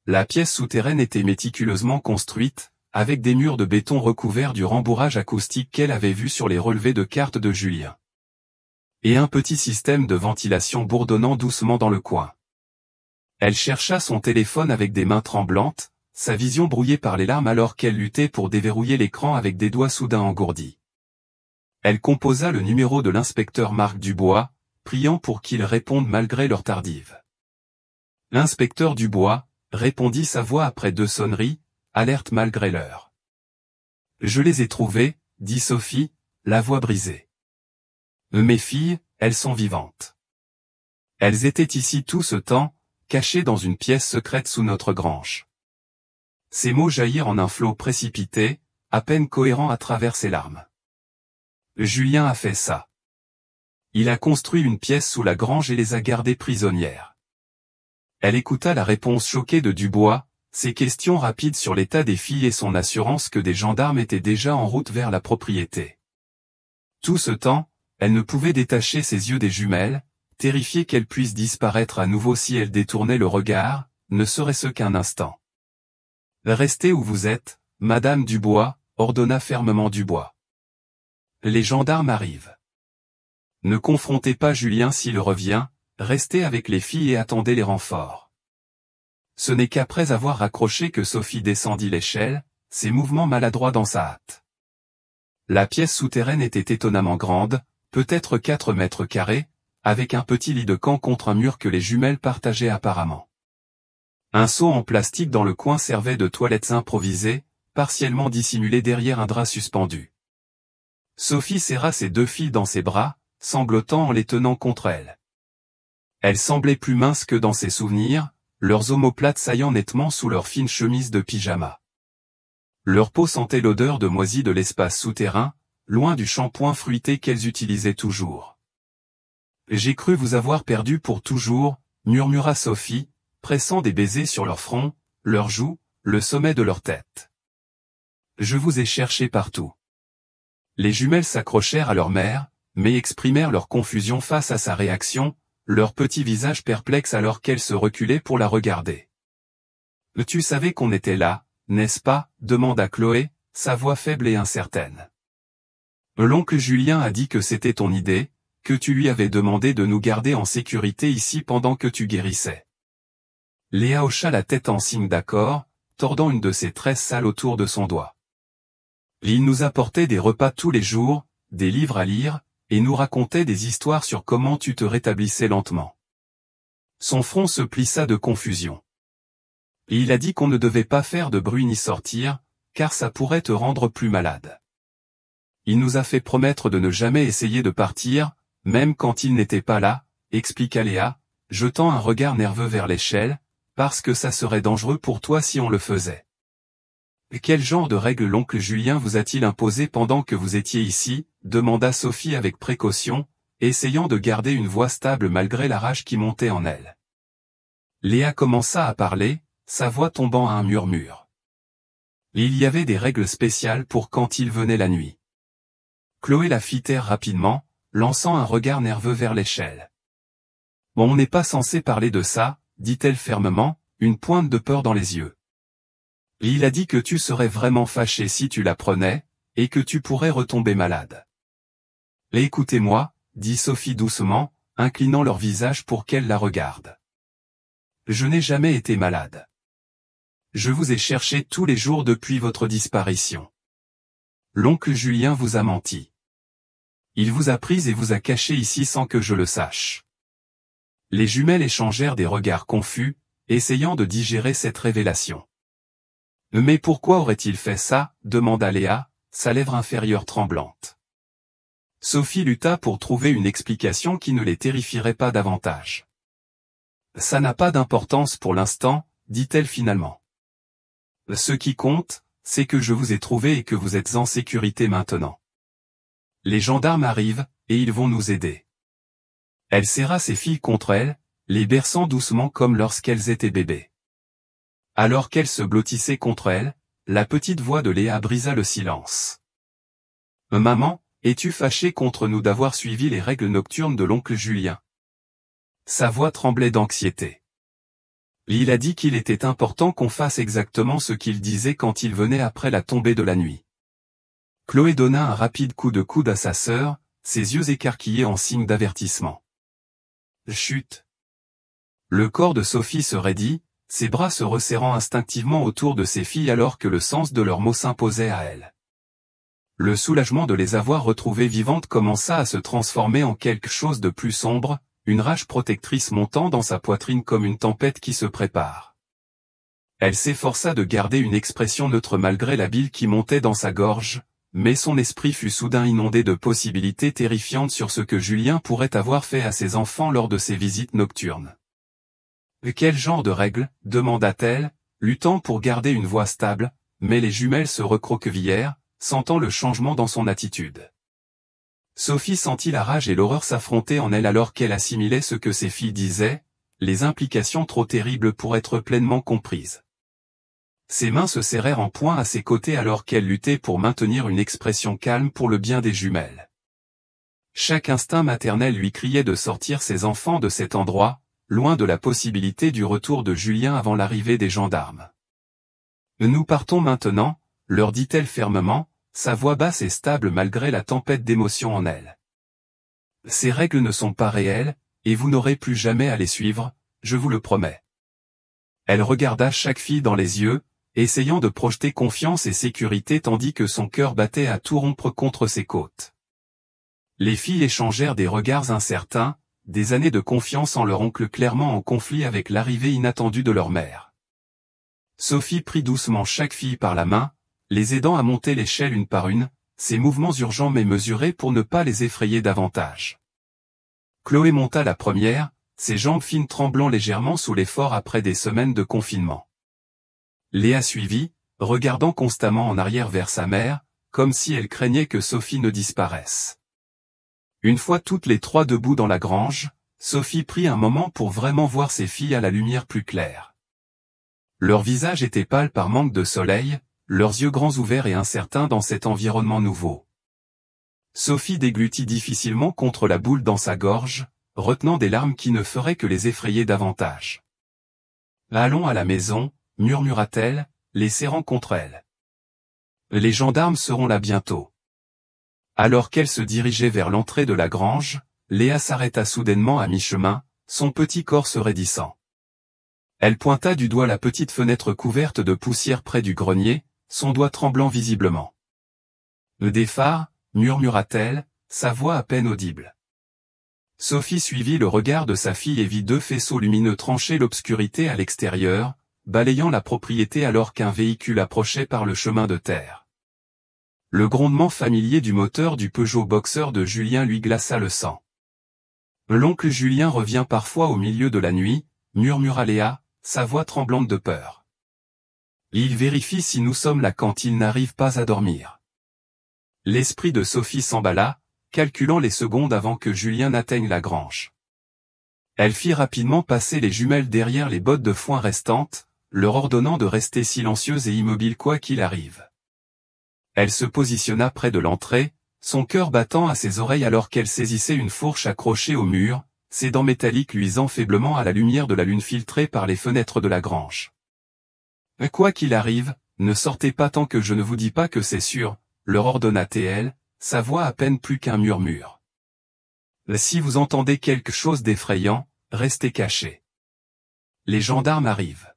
La pièce souterraine était méticuleusement construite, avec des murs de béton recouverts du rembourrage acoustique qu'elle avait vu sur les relevés de cartes de Julien. Et un petit système de ventilation bourdonnant doucement dans le coin. Elle chercha son téléphone avec des mains tremblantes, sa vision brouillée par les larmes alors qu'elle luttait pour déverrouiller l'écran avec des doigts soudain engourdis. Elle composa le numéro de l'inspecteur Marc Dubois, priant pour qu'il réponde malgré l'heure tardive. L'inspecteur Dubois, répondit sa voix après 2 sonneries, alerte malgré l'heure. « Je les ai trouvées, » dit Sophie, la voix brisée. « Mes filles, elles sont vivantes. Elles étaient ici tout ce temps, cachées dans une pièce secrète sous notre grange. » Ces mots jaillirent en un flot précipité, à peine cohérent à travers ses larmes. Julien a fait ça. Il a construit une pièce sous la grange et les a gardées prisonnières. Elle écouta la réponse choquée de Dubois, ses questions rapides sur l'état des filles et son assurance que des gendarmes étaient déjà en route vers la propriété. Tout ce temps, elle ne pouvait détacher ses yeux des jumelles, terrifiée qu'elles puissent disparaître à nouveau si elle détournait le regard, ne serait-ce qu'un instant. « Restez où vous êtes, Madame Dubois » ordonna fermement Dubois. « Les gendarmes arrivent. Ne confrontez pas Julien s'il revient, restez avec les filles et attendez les renforts. » Ce n'est qu'après avoir raccroché que Sophie descendit l'échelle, ses mouvements maladroits dans sa hâte. La pièce souterraine était étonnamment grande, peut-être 4 mètres carrés, avec un petit lit de camp contre un mur que les jumelles partageaient apparemment. Un seau en plastique dans le coin servait de toilettes improvisées, partiellement dissimulées derrière un drap suspendu. Sophie serra ses 2 filles dans ses bras, sanglotant en les tenant contre elle. Elles semblaient plus minces que dans ses souvenirs, leurs omoplates saillant nettement sous leurs fines chemises de pyjama. Leur peau sentait l'odeur de moisi de l'espace souterrain, loin du shampoing fruité qu'elles utilisaient toujours. « J'ai cru vous avoir perdu pour toujours », murmura Sophie, pressant des baisers sur leur front, leurs joues, le sommet de leur tête. « Je vous ai cherché partout. » Les jumelles s'accrochèrent à leur mère, mais exprimèrent leur confusion face à sa réaction, leur petit visage perplexe alors qu'elle se reculait pour la regarder. « Tu savais qu'on était là, n'est-ce pas ?» demanda Chloé, sa voix faible et incertaine. « L'oncle Julien a dit que c'était ton idée, que tu lui avais demandé de nous garder en sécurité ici pendant que tu guérissais. » Léa hocha la tête en signe d'accord, tordant une de ses tresses sales autour de son doigt. « Il nous apportait des repas tous les jours, des livres à lire, et nous racontait des histoires sur comment tu te rétablissais lentement. » Son front se plissa de confusion. « Il a dit qu'on ne devait pas faire de bruit ni sortir, car ça pourrait te rendre plus malade. Il nous a fait promettre de ne jamais essayer de partir, même quand il n'était pas là, » expliqua Léa, jetant un regard nerveux vers l'échelle, « parce que ça serait dangereux pour toi si on le faisait. » « Quel genre de règles l'oncle Julien vous a-t-il imposé pendant que vous étiez ici ?» demanda Sophie avec précaution, essayant de garder une voix stable malgré la rage qui montait en elle. Léa commença à parler, sa voix tombant à un murmure. Il y avait des règles spéciales pour quand il venait la nuit. Chloé la fit taire rapidement, lançant un regard nerveux vers l'échelle. « On n'est pas censé parler de ça, » dit-elle fermement, une pointe de peur dans les yeux. « Il a dit que tu serais vraiment fâché si tu l'apprenais, et que tu pourrais retomber malade. »« Écoutez-moi, » dit Sophie doucement, inclinant leur visage pour qu'elle la regarde. « Je n'ai jamais été malade. Je vous ai cherché tous les jours depuis votre disparition. L'oncle Julien vous a menti. Il vous a prise et vous a cachée ici sans que je le sache. » Les jumelles échangèrent des regards confus, essayant de digérer cette révélation. « Mais pourquoi aurait-il fait ça ?» demanda Léa, sa lèvre inférieure tremblante. Sophie lutta pour trouver une explication qui ne les terrifierait pas davantage. « Ça n'a pas d'importance pour l'instant, » dit-elle finalement. « Ce qui compte, c'est que je vous ai trouvé et que vous êtes en sécurité maintenant. Les gendarmes arrivent, et ils vont nous aider. » Elle serra ses filles contre elle, les berçant doucement comme lorsqu'elles étaient bébés. Alors qu'elles se blottissaient contre elle, la petite voix de Léa brisa le silence. « Maman, es-tu fâchée contre nous d'avoir suivi les règles nocturnes de l'oncle Julien ?» Sa voix tremblait d'anxiété. Il a dit qu'il était important qu'on fasse exactement ce qu'il disait quand il venait après la tombée de la nuit. Chloé donna un rapide coup de coude à sa sœur, ses yeux écarquillés en signe d'avertissement. Chut. Le corps de Sophie se raidit, ses bras se resserrant instinctivement autour de ses filles alors que le sens de leurs mots s'imposait à elle. Le soulagement de les avoir retrouvées vivantes commença à se transformer en quelque chose de plus sombre, une rage protectrice montant dans sa poitrine comme une tempête qui se prépare. Elle s'efforça de garder une expression neutre malgré la bile qui montait dans sa gorge, mais son esprit fut soudain inondé de possibilités terrifiantes sur ce que Julien pourrait avoir fait à ses enfants lors de ses visites nocturnes. « Quel genre de règles ?» demanda-t-elle, luttant pour garder une voix stable, mais les jumelles se recroquevillèrent, sentant le changement dans son attitude. Sophie sentit la rage et l'horreur s'affronter en elle alors qu'elle assimilait ce que ses filles disaient, les implications trop terribles pour être pleinement comprises. Ses mains se serrèrent en poing à ses côtés alors qu'elle luttait pour maintenir une expression calme pour le bien des jumelles. Chaque instinct maternel lui criait de sortir ses enfants de cet endroit, loin de la possibilité du retour de Julien avant l'arrivée des gendarmes. « Nous partons maintenant », leur dit-elle fermement, sa voix basse et stable malgré la tempête d'émotions en elle. « Ces règles ne sont pas réelles, et vous n'aurez plus jamais à les suivre, je vous le promets. » Elle regarda chaque fille dans les yeux, essayant de projeter confiance et sécurité tandis que son cœur battait à tout rompre contre ses côtes. Les filles échangèrent des regards incertains, des années de confiance en leur oncle clairement en conflit avec l'arrivée inattendue de leur mère. Sophie prit doucement chaque fille par la main, les aidant à monter l'échelle une par une, ses mouvements urgents mais mesurés pour ne pas les effrayer davantage. Chloé monta la première, ses jambes fines tremblant légèrement sous l'effort après des semaines de confinement. Léa suivit, regardant constamment en arrière vers sa mère, comme si elle craignait que Sophie ne disparaisse. Une fois toutes les trois debout dans la grange, Sophie prit un moment pour vraiment voir ses filles à la lumière plus claire. Leurs visages étaient pâles par manque de soleil, leurs yeux grands ouverts et incertains dans cet environnement nouveau. Sophie déglutit difficilement contre la boule dans sa gorge, retenant des larmes qui ne feraient que les effrayer davantage. « Allons à la maison », murmura-t-elle, les serrant contre elle. « Les gendarmes seront là bientôt. » Alors qu'elle se dirigeait vers l'entrée de la grange, Léa s'arrêta soudainement à mi-chemin, son petit corps se raidissant. Elle pointa du doigt la petite fenêtre couverte de poussière près du grenier, son doigt tremblant visiblement. « Des phares », murmura-t-elle, sa voix à peine audible. Sophie suivit le regard de sa fille et vit deux faisceaux lumineux trancher l'obscurité à l'extérieur, balayant la propriété alors qu'un véhicule approchait par le chemin de terre. Le grondement familier du moteur du Peugeot Boxer de Julien lui glaça le sang. « L'oncle Julien revient parfois au milieu de la nuit », murmura Léa, sa voix tremblante de peur. « Il vérifie si nous sommes là quand il n'arrive pas à dormir. » L'esprit de Sophie s'emballa, calculant les secondes avant que Julien n'atteigne la grange. Elle fit rapidement passer les jumelles derrière les bottes de foin restantes, leur ordonnant de rester silencieuses et immobiles quoi qu'il arrive. Elle se positionna près de l'entrée, son cœur battant à ses oreilles alors qu'elle saisissait une fourche accrochée au mur, ses dents métalliques luisant faiblement à la lumière de la lune filtrée par les fenêtres de la grange. « Quoi qu'il arrive, ne sortez pas tant que je ne vous dis pas que c'est sûr », leur ordonna-t-elle, sa voix à peine plus qu'un murmure. « Si vous entendez quelque chose d'effrayant, restez cachés. Les gendarmes arrivent. »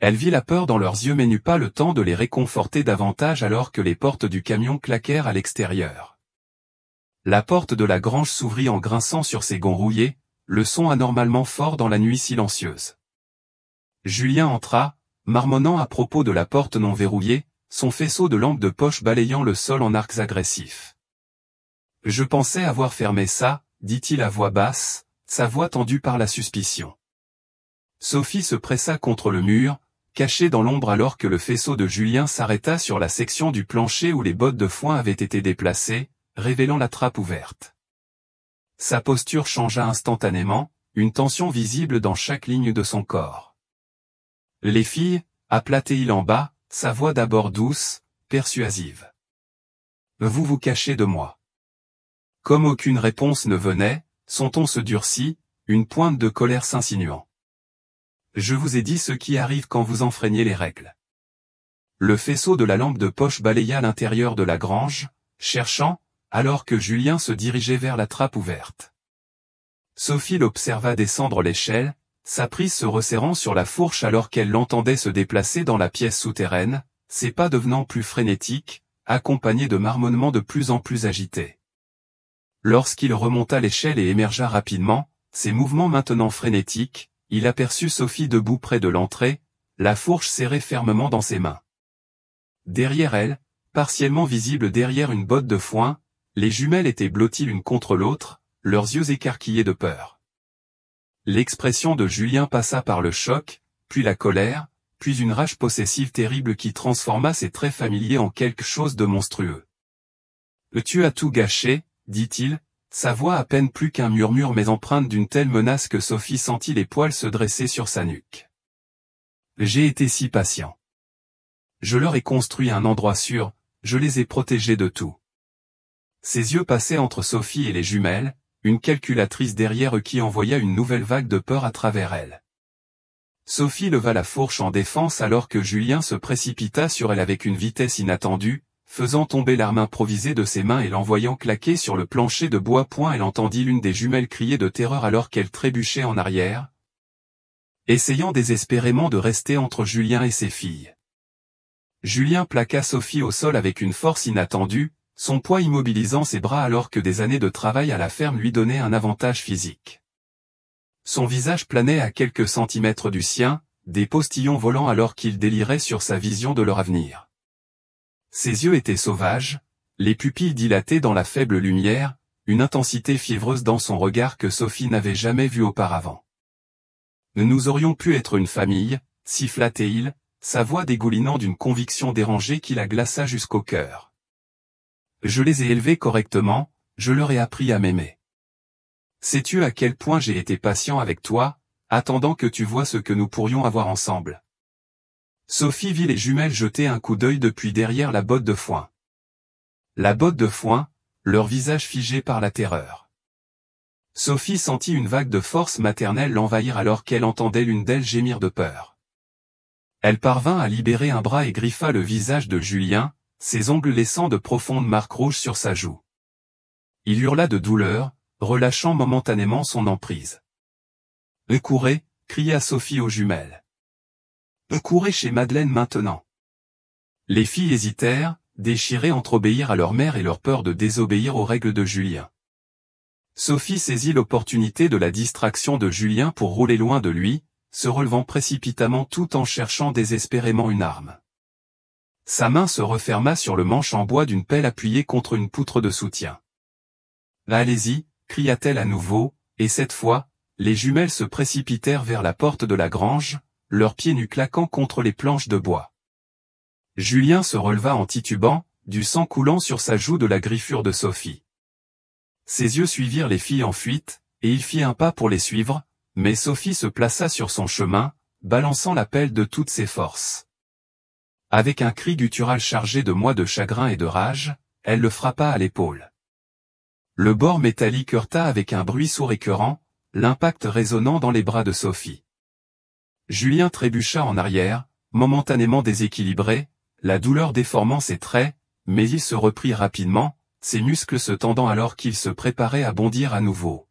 Elle vit la peur dans leurs yeux mais n'eut pas le temps de les réconforter davantage alors que les portes du camion claquèrent à l'extérieur. La porte de la grange s'ouvrit en grinçant sur ses gonds rouillés, le son anormalement fort dans la nuit silencieuse. Julien entra, marmonnant à propos de la porte non verrouillée, son faisceau de lampe de poche balayant le sol en arcs agressifs. « Je pensais avoir fermé ça », dit-il à voix basse, sa voix tendue par la suspicion. Sophie se pressa contre le mur, cachée dans l'ombre alors que le faisceau de Julien s'arrêta sur la section du plancher où les bottes de foin avaient été déplacées, révélant la trappe ouverte. Sa posture changea instantanément, une tension visible dans chaque ligne de son corps. « Les filles » appela-t-il en bas, sa voix d'abord douce, persuasive. « Vous vous cachez de moi. » Comme aucune réponse ne venait, son ton se durcit, une pointe de colère s'insinuant. « Je vous ai dit ce qui arrive quand vous enfreignez les règles. » Le faisceau de la lampe de poche balaya l'intérieur de la grange, cherchant, alors que Julien se dirigeait vers la trappe ouverte. Sophie l'observa descendre l'échelle, sa prise se resserrant sur la fourche alors qu'elle l'entendait se déplacer dans la pièce souterraine, ses pas devenant plus frénétiques, accompagnés de marmonnements de plus en plus agités. Lorsqu'il remonta l'échelle et émergea rapidement, ses mouvements maintenant frénétiques, il aperçut Sophie debout près de l'entrée, la fourche serrée fermement dans ses mains. Derrière elle, partiellement visible derrière une botte de foin, les jumelles étaient blotties l'une contre l'autre, leurs yeux écarquillés de peur. L'expression de Julien passa par le choc, puis la colère, puis une rage possessive terrible qui transforma ses traits familiers en quelque chose de monstrueux. « Tu as tout gâché », dit-il, sa voix à peine plus qu'un murmure mais empreinte d'une telle menace que Sophie sentit les poils se dresser sur sa nuque. « J'ai été si patient. Je leur ai construit un endroit sûr, je les ai protégés de tout. » Ses yeux passaient entre Sophie et les jumelles, une calculatrice derrière eux qui envoya une nouvelle vague de peur à travers elle. Sophie leva la fourche en défense alors que Julien se précipita sur elle avec une vitesse inattendue, faisant tomber l'arme improvisée de ses mains et l'envoyant claquer sur le plancher de bois. Elle entendit l'une des jumelles crier de terreur alors qu'elle trébuchait en arrière, essayant désespérément de rester entre Julien et ses filles. Julien plaqua Sophie au sol avec une force inattendue, son poids immobilisant ses bras alors que des années de travail à la ferme lui donnaient un avantage physique. Son visage planait à quelques centimètres du sien, des postillons volant alors qu'il délirait sur sa vision de leur avenir. Ses yeux étaient sauvages, les pupilles dilatées dans la faible lumière, une intensité fiévreuse dans son regard que Sophie n'avait jamais vue auparavant. « Nous aurions pu être une famille », siffla-t-il, sa voix dégoulinant d'une conviction dérangée qui la glaça jusqu'au cœur. Je les ai élevés correctement, je leur ai appris à m'aimer. Sais-tu à quel point j'ai été patient avec toi, attendant que tu vois ce que nous pourrions avoir ensemble. Sophie vit les jumelles jeter un coup d'œil depuis derrière la botte de foin. La botte de foin, leur visage figé par la terreur. Sophie sentit une vague de force maternelle l'envahir alors qu'elle entendait l'une d'elles gémir de peur. Elle parvint à libérer un bras et griffa le visage de Julien, ses ongles laissant de profondes marques rouges sur sa joue. Il hurla de douleur, relâchant momentanément son emprise. « Courez !» cria Sophie aux jumelles. « Courez chez Madeleine maintenant !» Les filles hésitèrent, déchirées entre obéir à leur mère et leur peur de désobéir aux règles de Julien. Sophie saisit l'opportunité de la distraction de Julien pour rouler loin de lui, se relevant précipitamment tout en cherchant désespérément une arme. Sa main se referma sur le manche en bois d'une pelle appuyée contre une poutre de soutien. « Allez-y !» cria-t-elle à nouveau, et cette fois, les jumelles se précipitèrent vers la porte de la grange, leurs pieds nus claquant contre les planches de bois. Julien se releva en titubant, du sang coulant sur sa joue de la griffure de Sophie. Ses yeux suivirent les filles en fuite, et il fit un pas pour les suivre, mais Sophie se plaça sur son chemin, balançant la pelle de toutes ses forces. Avec un cri guttural chargé de mois de chagrin et de rage, elle le frappa à l'épaule. Le bord métallique heurta avec un bruit sourd écœurant, l'impact résonnant dans les bras de Sophie. Julien trébucha en arrière, momentanément déséquilibré, la douleur déformant ses traits, mais il se reprit rapidement, ses muscles se tendant alors qu'il se préparait à bondir à nouveau.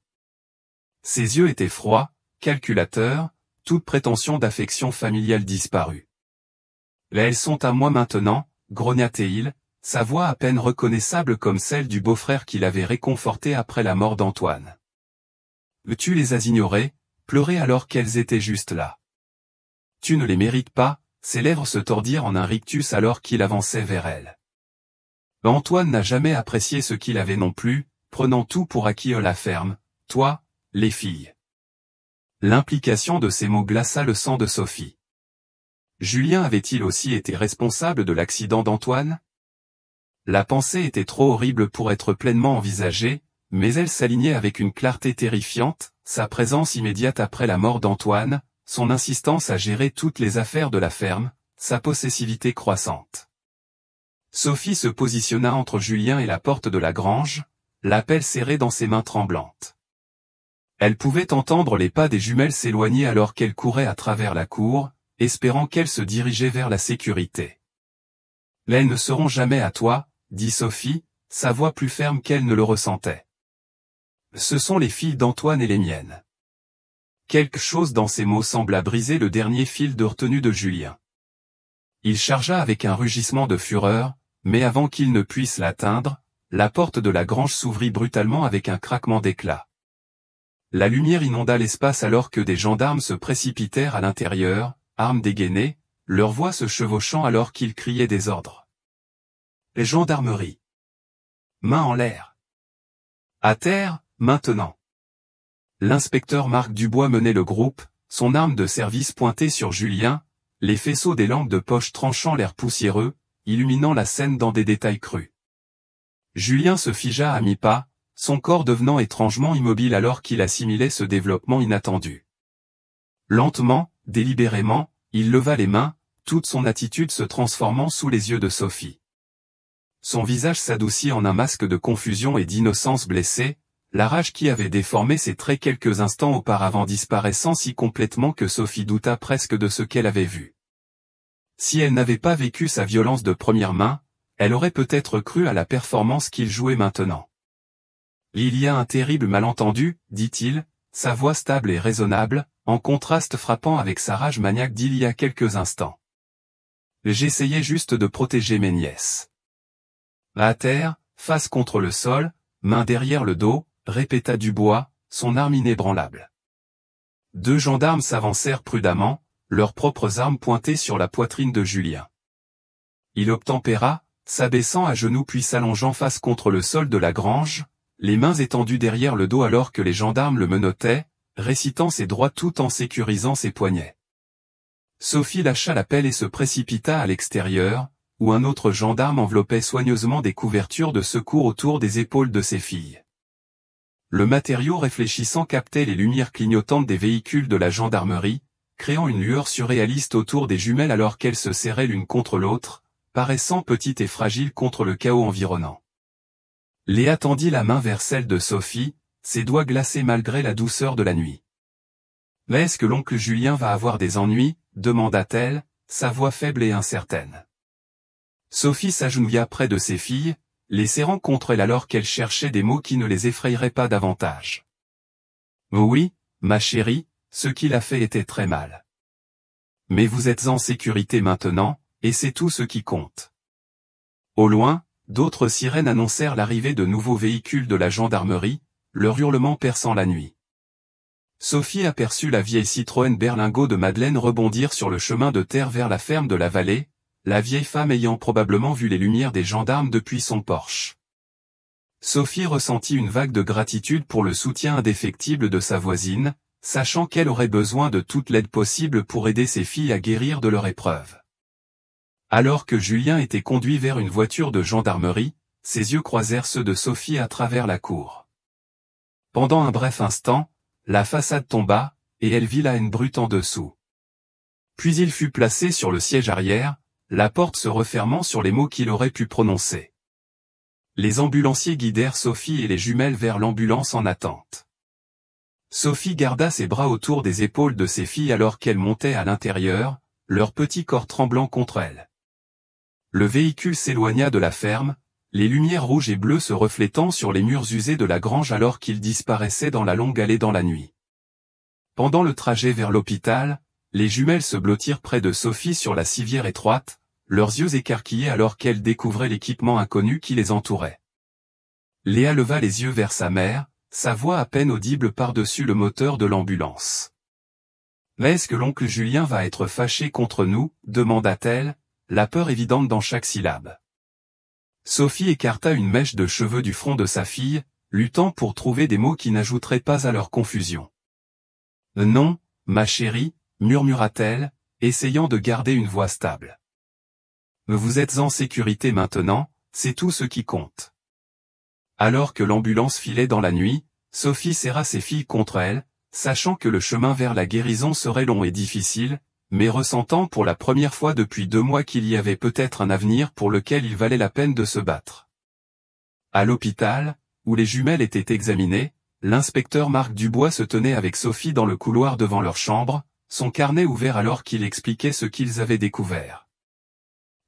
Ses yeux étaient froids, calculateurs, toute prétention d'affection familiale disparue. « Elles sont à moi maintenant, grogna-t-il, sa voix à peine reconnaissable comme celle du beau-frère qui l'avait réconforté après la mort d'Antoine. Tu les as ignorées, pleurées alors qu'elles étaient juste là. Tu ne les mérites pas. » Ses lèvres se tordirent en un rictus alors qu'il avançait vers elle. Antoine n'a jamais apprécié ce qu'il avait non plus, prenant tout pour acquis la ferme, toi, les filles. L'implication de ces mots glaça le sang de Sophie. Julien avait-il aussi été responsable de l'accident d'Antoine? La pensée était trop horrible pour être pleinement envisagée, mais elle s'alignait avec une clarté terrifiante, sa présence immédiate après la mort d'Antoine, son insistance à gérer toutes les affaires de la ferme, sa possessivité croissante. Sophie se positionna entre Julien et la porte de la grange, la pelle serrée dans ses mains tremblantes. Elle pouvait entendre les pas des jumelles s'éloigner alors qu'elle courait à travers la cour, espérant qu'elles se dirigeaient vers la sécurité. « Elles ne seront jamais à toi, » dit Sophie, sa voix plus ferme qu'elle ne le ressentait. « Ce sont les filles d'Antoine et les miennes. » Quelque chose dans ces mots sembla briser le dernier fil de retenue de Julien. Il chargea avec un rugissement de fureur, mais avant qu'il ne puisse l'atteindre, la porte de la grange s'ouvrit brutalement avec un craquement d'éclat. La lumière inonda l'espace alors que des gendarmes se précipitèrent à l'intérieur, armes dégainées, leurs voix se chevauchant alors qu'ils criaient des ordres. Les gendarmeries. Main en l'air. À terre, maintenant. L'inspecteur Marc Dubois menait le groupe, son arme de service pointée sur Julien, les faisceaux des lampes de poche tranchant l'air poussiéreux, illuminant la scène dans des détails crus. Julien se figea à mi-pas, son corps devenant étrangement immobile alors qu'il assimilait ce développement inattendu. Lentement, délibérément, il leva les mains, toute son attitude se transformant sous les yeux de Sophie. Son visage s'adoucit en un masque de confusion et d'innocence blessée, la rage qui avait déformé ses traits quelques instants auparavant disparaissant si complètement que Sophie douta presque de ce qu'elle avait vu. Si elle n'avait pas vécu sa violence de première main, elle aurait peut-être cru à la performance qu'il jouait maintenant. « Il y a un terrible malentendu, dit-il, sa voix stable et raisonnable, en contraste frappant avec sa rage maniaque d'il y a quelques instants. J'essayais juste de protéger mes nièces. » À terre, face contre le sol, main derrière le dos, répéta Dubois, son arme inébranlable. Deux gendarmes s'avancèrent prudemment, leurs propres armes pointées sur la poitrine de Julien. Il obtempéra, s'abaissant à genoux puis s'allongeant face contre le sol de la grange, les mains étendues derrière le dos alors que les gendarmes le menottaient, récitant ses droits tout en sécurisant ses poignets. Sophie lâcha la pelle et se précipita à l'extérieur, où un autre gendarme enveloppait soigneusement des couvertures de secours autour des épaules de ses filles. Le matériau réfléchissant captait les lumières clignotantes des véhicules de la gendarmerie, créant une lueur surréaliste autour des jumelles alors qu'elles se serraient l'une contre l'autre, paraissant petites et fragiles contre le chaos environnant. Léa tendit la main vers celle de Sophie, ses doigts glacés malgré la douceur de la nuit. « Mais est-ce que l'oncle Julien va avoir des ennuis ?» demanda-t-elle, sa voix faible et incertaine. Sophie s'agenouilla près de ses filles, les serrant contre elle alors qu'elle cherchait des mots qui ne les effrayeraient pas davantage. « Oui, ma chérie, ce qu'il a fait était très mal. Mais vous êtes en sécurité maintenant, et c'est tout ce qui compte. » Au loin, d'autres sirènes annoncèrent l'arrivée de nouveaux véhicules de la gendarmerie, leur hurlement perçant la nuit. Sophie aperçut la vieille Citroën berlingot de Madeleine rebondir sur le chemin de terre vers la ferme de la vallée, la vieille femme ayant probablement vu les lumières des gendarmes depuis son Porsche. Sophie ressentit une vague de gratitude pour le soutien indéfectible de sa voisine, sachant qu'elle aurait besoin de toute l'aide possible pour aider ses filles à guérir de leur épreuve. Alors que Julien était conduit vers une voiture de gendarmerie, ses yeux croisèrent ceux de Sophie à travers la cour. Pendant un bref instant, la façade tomba, et elle vit la haine brute en dessous. Puis il fut placé sur le siège arrière, la porte se refermant sur les mots qu'il aurait pu prononcer. Les ambulanciers guidèrent Sophie et les jumelles vers l'ambulance en attente. Sophie garda ses bras autour des épaules de ses filles alors qu'elles montaient à l'intérieur, leur petit corps tremblant contre elle. Le véhicule s'éloigna de la ferme, les lumières rouges et bleues se reflétant sur les murs usés de la grange alors qu'il disparaissait dans la longue allée dans la nuit. Pendant le trajet vers l'hôpital, les jumelles se blottirent près de Sophie sur la civière étroite, leurs yeux écarquillés alors qu'elles découvraient l'équipement inconnu qui les entourait. Léa leva les yeux vers sa mère, sa voix à peine audible par-dessus le moteur de l'ambulance. « Mais est-ce que l'oncle Julien va être fâché contre nous ?» demanda-t-elle, la peur évidente dans chaque syllabe. Sophie écarta une mèche de cheveux du front de sa fille, luttant pour trouver des mots qui n'ajouteraient pas à leur confusion. « Non, ma chérie, » murmura-t-elle, essayant de garder une voix stable. « Vous êtes en sécurité maintenant, c'est tout ce qui compte. » Alors que l'ambulance filait dans la nuit, Sophie serra ses filles contre elle, sachant que le chemin vers la guérison serait long et difficile, mais ressentant pour la première fois depuis 2 mois qu'il y avait peut-être un avenir pour lequel il valait la peine de se battre. À l'hôpital, où les jumelles étaient examinées, l'inspecteur Marc Dubois se tenait avec Sophie dans le couloir devant leur chambre, son carnet ouvert alors qu'il expliquait ce qu'ils avaient découvert.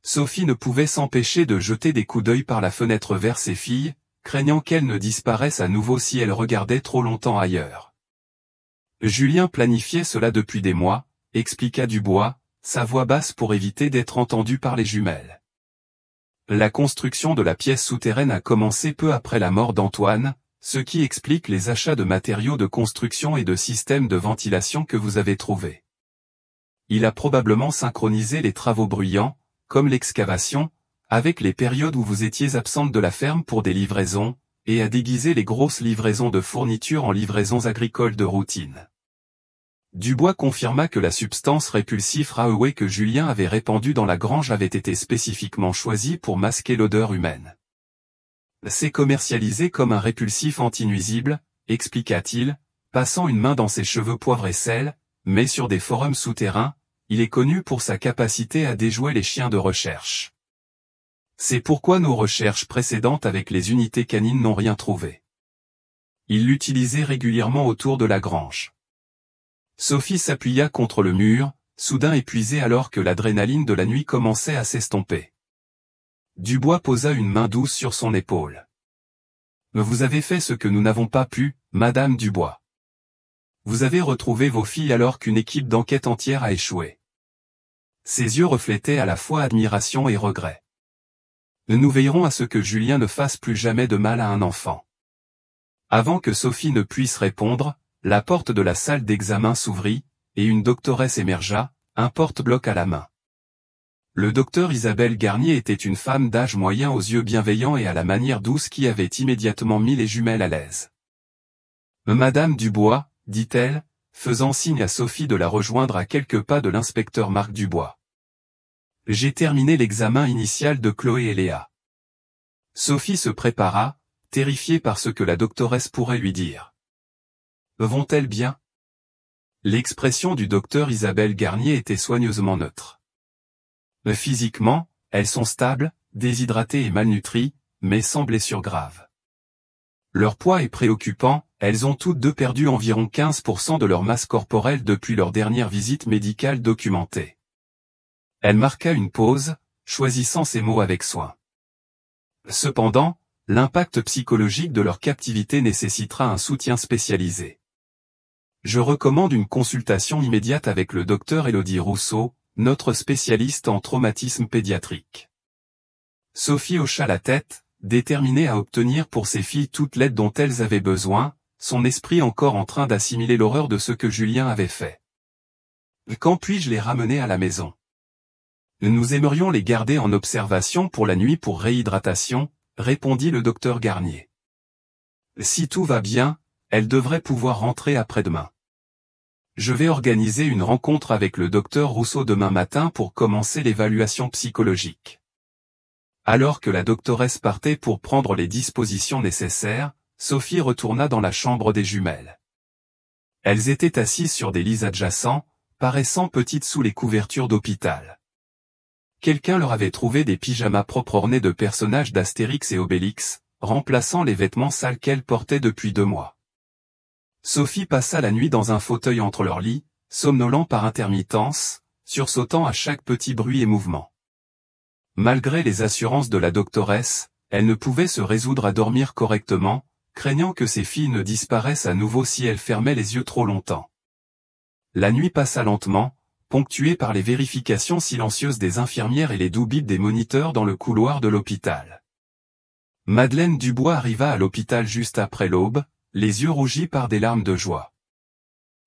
Sophie ne pouvait s'empêcher de jeter des coups d'œil par la fenêtre vers ses filles, craignant qu'elles ne disparaissent à nouveau si elles regardaient trop longtemps ailleurs. Julien planifiait cela depuis des mois, expliqua Dubois, sa voix basse pour éviter d'être entendu par les jumelles. La construction de la pièce souterraine a commencé peu après la mort d'Antoine, ce qui explique les achats de matériaux de construction et de systèmes de ventilation que vous avez trouvés. Il a probablement synchronisé les travaux bruyants, comme l'excavation, avec les périodes où vous étiez absente de la ferme pour des livraisons, et a déguisé les grosses livraisons de fournitures en livraisons agricoles de routine. Dubois confirma que la substance répulsive Raoult que Julien avait répandue dans la grange avait été spécifiquement choisie pour masquer l'odeur humaine. C'est commercialisé comme un répulsif antinuisible, expliqua-t-il, passant une main dans ses cheveux poivre et sel, mais sur des forums souterrains, il est connu pour sa capacité à déjouer les chiens de recherche. C'est pourquoi nos recherches précédentes avec les unités canines n'ont rien trouvé. Il l'utilisait régulièrement autour de la grange. Sophie s'appuya contre le mur, soudain épuisée alors que l'adrénaline de la nuit commençait à s'estomper. Dubois posa une main douce sur son épaule. « Vous avez fait ce que nous n'avons pas pu, Madame Dubois. Vous avez retrouvé vos filles alors qu'une équipe d'enquête entière a échoué. » Ses yeux reflétaient à la fois admiration et regret. « Nous veillerons à ce que Julien ne fasse plus jamais de mal à un enfant. » Avant que Sophie ne puisse répondre, la porte de la salle d'examen s'ouvrit, et une doctoresse émergea, un porte-bloc à la main. Le docteur Isabelle Garnier était une femme d'âge moyen aux yeux bienveillants et à la manière douce qui avait immédiatement mis les jumelles à l'aise. « Madame Dubois, dit-elle, faisant signe à Sophie de la rejoindre à quelques pas de l'inspecteur Marc Dubois. « J'ai terminé l'examen initial de Chloé et Léa. » Sophie se prépara, terrifiée par ce que la doctoresse pourrait lui dire. « Vont-elles bien ?» L'expression du docteur Isabelle Garnier était soigneusement neutre. « Physiquement, elles sont stables, déshydratées et malnutries, mais sans blessures graves. Leur poids est préoccupant, elles ont toutes deux perdu environ 15% de leur masse corporelle depuis leur dernière visite médicale documentée. » Elle marqua une pause, choisissant ses mots avec soin. Cependant, l'impact psychologique de leur captivité nécessitera un soutien spécialisé. Je recommande une consultation immédiate avec le docteur Élodie Rousseau, notre spécialiste en traumatisme pédiatrique. Sophie hocha la tête, déterminée à obtenir pour ses filles toute l'aide dont elles avaient besoin, son esprit encore en train d'assimiler l'horreur de ce que Julien avait fait. « Quand puis-je les ramener à la maison ? Nous aimerions les garder en observation pour la nuit pour réhydratation, répondit le docteur Garnier. Si tout va bien, elles devraient pouvoir rentrer après-demain. Je vais organiser une rencontre avec le docteur Rousseau demain matin pour commencer l'évaluation psychologique. » Alors que la doctoresse partait pour prendre les dispositions nécessaires, Sophie retourna dans la chambre des jumelles. Elles étaient assises sur des lits adjacents, paraissant petites sous les couvertures d'hôpital. Quelqu'un leur avait trouvé des pyjamas propres ornés de personnages d'Astérix et Obélix, remplaçant les vêtements sales qu'elles portaient depuis 2 mois. Sophie passa la nuit dans un fauteuil entre leurs lits, somnolent par intermittence, sursautant à chaque petit bruit et mouvement. Malgré les assurances de la doctoresse, elle ne pouvait se résoudre à dormir correctement, craignant que ses filles ne disparaissent à nouveau si elle fermait les yeux trop longtemps. La nuit passa lentement, ponctuée par les vérifications silencieuses des infirmières et les doux bips des moniteurs dans le couloir de l'hôpital. Madeleine Dubois arriva à l'hôpital juste après l'aube, les yeux rougis par des larmes de joie.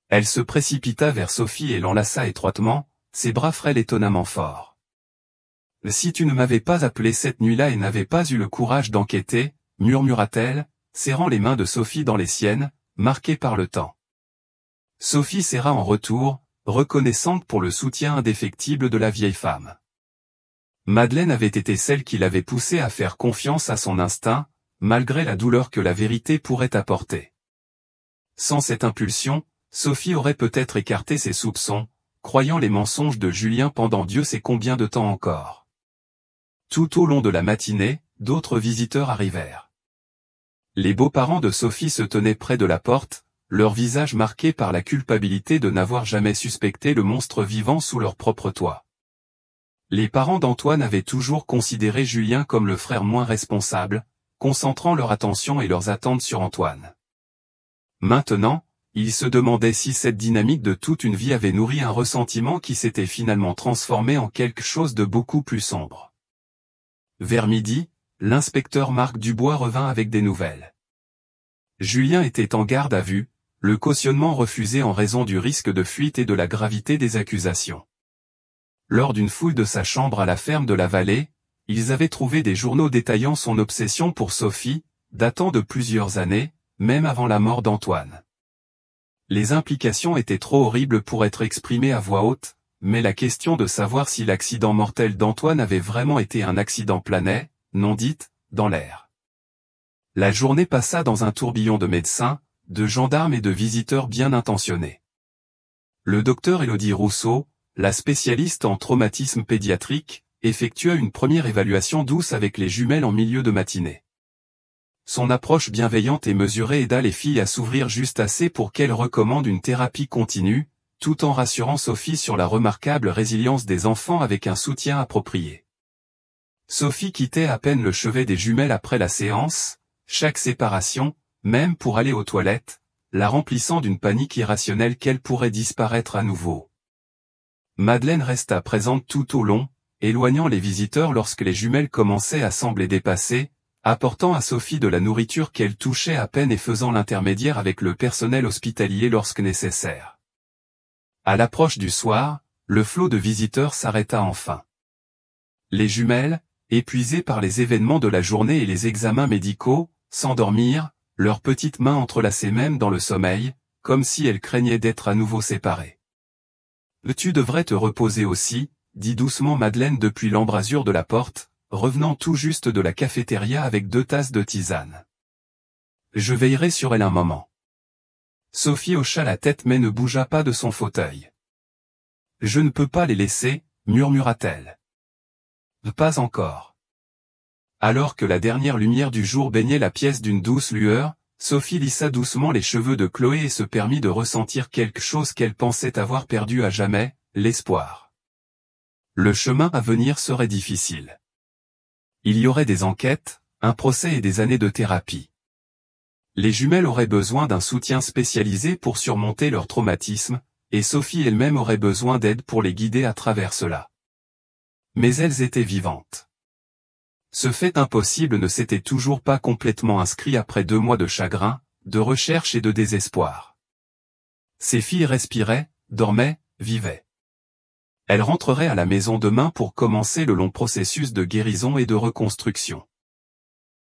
Elle se précipita vers Sophie et l'enlaça étroitement, ses bras frêles étonnamment forts. « Si tu ne m'avais pas appelé cette nuit-là et n'avais pas eu le courage d'enquêter, » murmura-t-elle, serrant les mains de Sophie dans les siennes, marquées par le temps. Sophie serra en retour, reconnaissante pour le soutien indéfectible de la vieille femme. Madeleine avait été celle qui l'avait poussée à faire confiance à son instinct, malgré la douleur que la vérité pourrait apporter. Sans cette impulsion, Sophie aurait peut-être écarté ses soupçons, croyant les mensonges de Julien pendant Dieu sait combien de temps encore. Tout au long de la matinée, d'autres visiteurs arrivèrent. Les beaux-parents de Sophie se tenaient près de la porte, leur visage marqué par la culpabilité de n'avoir jamais suspecté le monstre vivant sous leur propre toit. Les parents d'Antoine avaient toujours considéré Julien comme le frère moins responsable, concentrant leur attention et leurs attentes sur Antoine. Maintenant, ils se demandaient si cette dynamique de toute une vie avait nourri un ressentiment qui s'était finalement transformé en quelque chose de beaucoup plus sombre. Vers midi, l'inspecteur Marc Dubois revint avec des nouvelles. Julien était en garde à vue, le cautionnement refusé en raison du risque de fuite et de la gravité des accusations. Lors d'une fouille de sa chambre à la ferme de la Vallée, ils avaient trouvé des journaux détaillant son obsession pour Sophie, datant de plusieurs années, même avant la mort d'Antoine. Les implications étaient trop horribles pour être exprimées à voix haute, mais la question de savoir si l'accident mortel d'Antoine avait vraiment été un accident planait, non dite, dans l'air. La journée passa dans un tourbillon de médecins, de gendarmes et de visiteurs bien intentionnés. Le docteur Élodie Rousseau, la spécialiste en traumatisme pédiatrique, effectua une première évaluation douce avec les jumelles en milieu de matinée. Son approche bienveillante et mesurée aida les filles à s'ouvrir juste assez pour qu'elles recommandent une thérapie continue, tout en rassurant Sophie sur la remarquable résilience des enfants avec un soutien approprié. Sophie quittait à peine le chevet des jumelles après la séance, chaque séparation, même pour aller aux toilettes, la remplissant d'une panique irrationnelle qu'elle pourrait disparaître à nouveau. Madeleine resta présente tout au long, éloignant les visiteurs lorsque les jumelles commençaient à sembler dépassées, apportant à Sophie de la nourriture qu'elle touchait à peine et faisant l'intermédiaire avec le personnel hospitalier lorsque nécessaire. À l'approche du soir, le flot de visiteurs s'arrêta enfin. Les jumelles, épuisées par les événements de la journée et les examens médicaux, s'endormirent, leurs petites mains entrelacées même dans le sommeil, comme si elles craignaient d'être à nouveau séparées. « Tu devrais te reposer aussi », dit doucement Madeleine depuis l'embrasure de la porte, revenant tout juste de la cafétéria avec 2 tasses de tisane. « Je veillerai sur elle un moment. » Sophie hocha la tête mais ne bougea pas de son fauteuil. « Je ne peux pas les laisser, » murmura-t-elle. « Pas encore. » Alors que la dernière lumière du jour baignait la pièce d'une douce lueur, Sophie lissa doucement les cheveux de Chloé et se permit de ressentir quelque chose qu'elle pensait avoir perdu à jamais, l'espoir. Le chemin à venir serait difficile. Il y aurait des enquêtes, un procès et des années de thérapie. Les jumelles auraient besoin d'un soutien spécialisé pour surmonter leur traumatisme, et Sophie elle-même aurait besoin d'aide pour les guider à travers cela. Mais elles étaient vivantes. Ce fait impossible ne s'était toujours pas complètement inscrit après 2 mois de chagrin, de recherche et de désespoir. Ces filles respiraient, dormaient, vivaient. Elles rentreraient à la maison demain pour commencer le long processus de guérison et de reconstruction.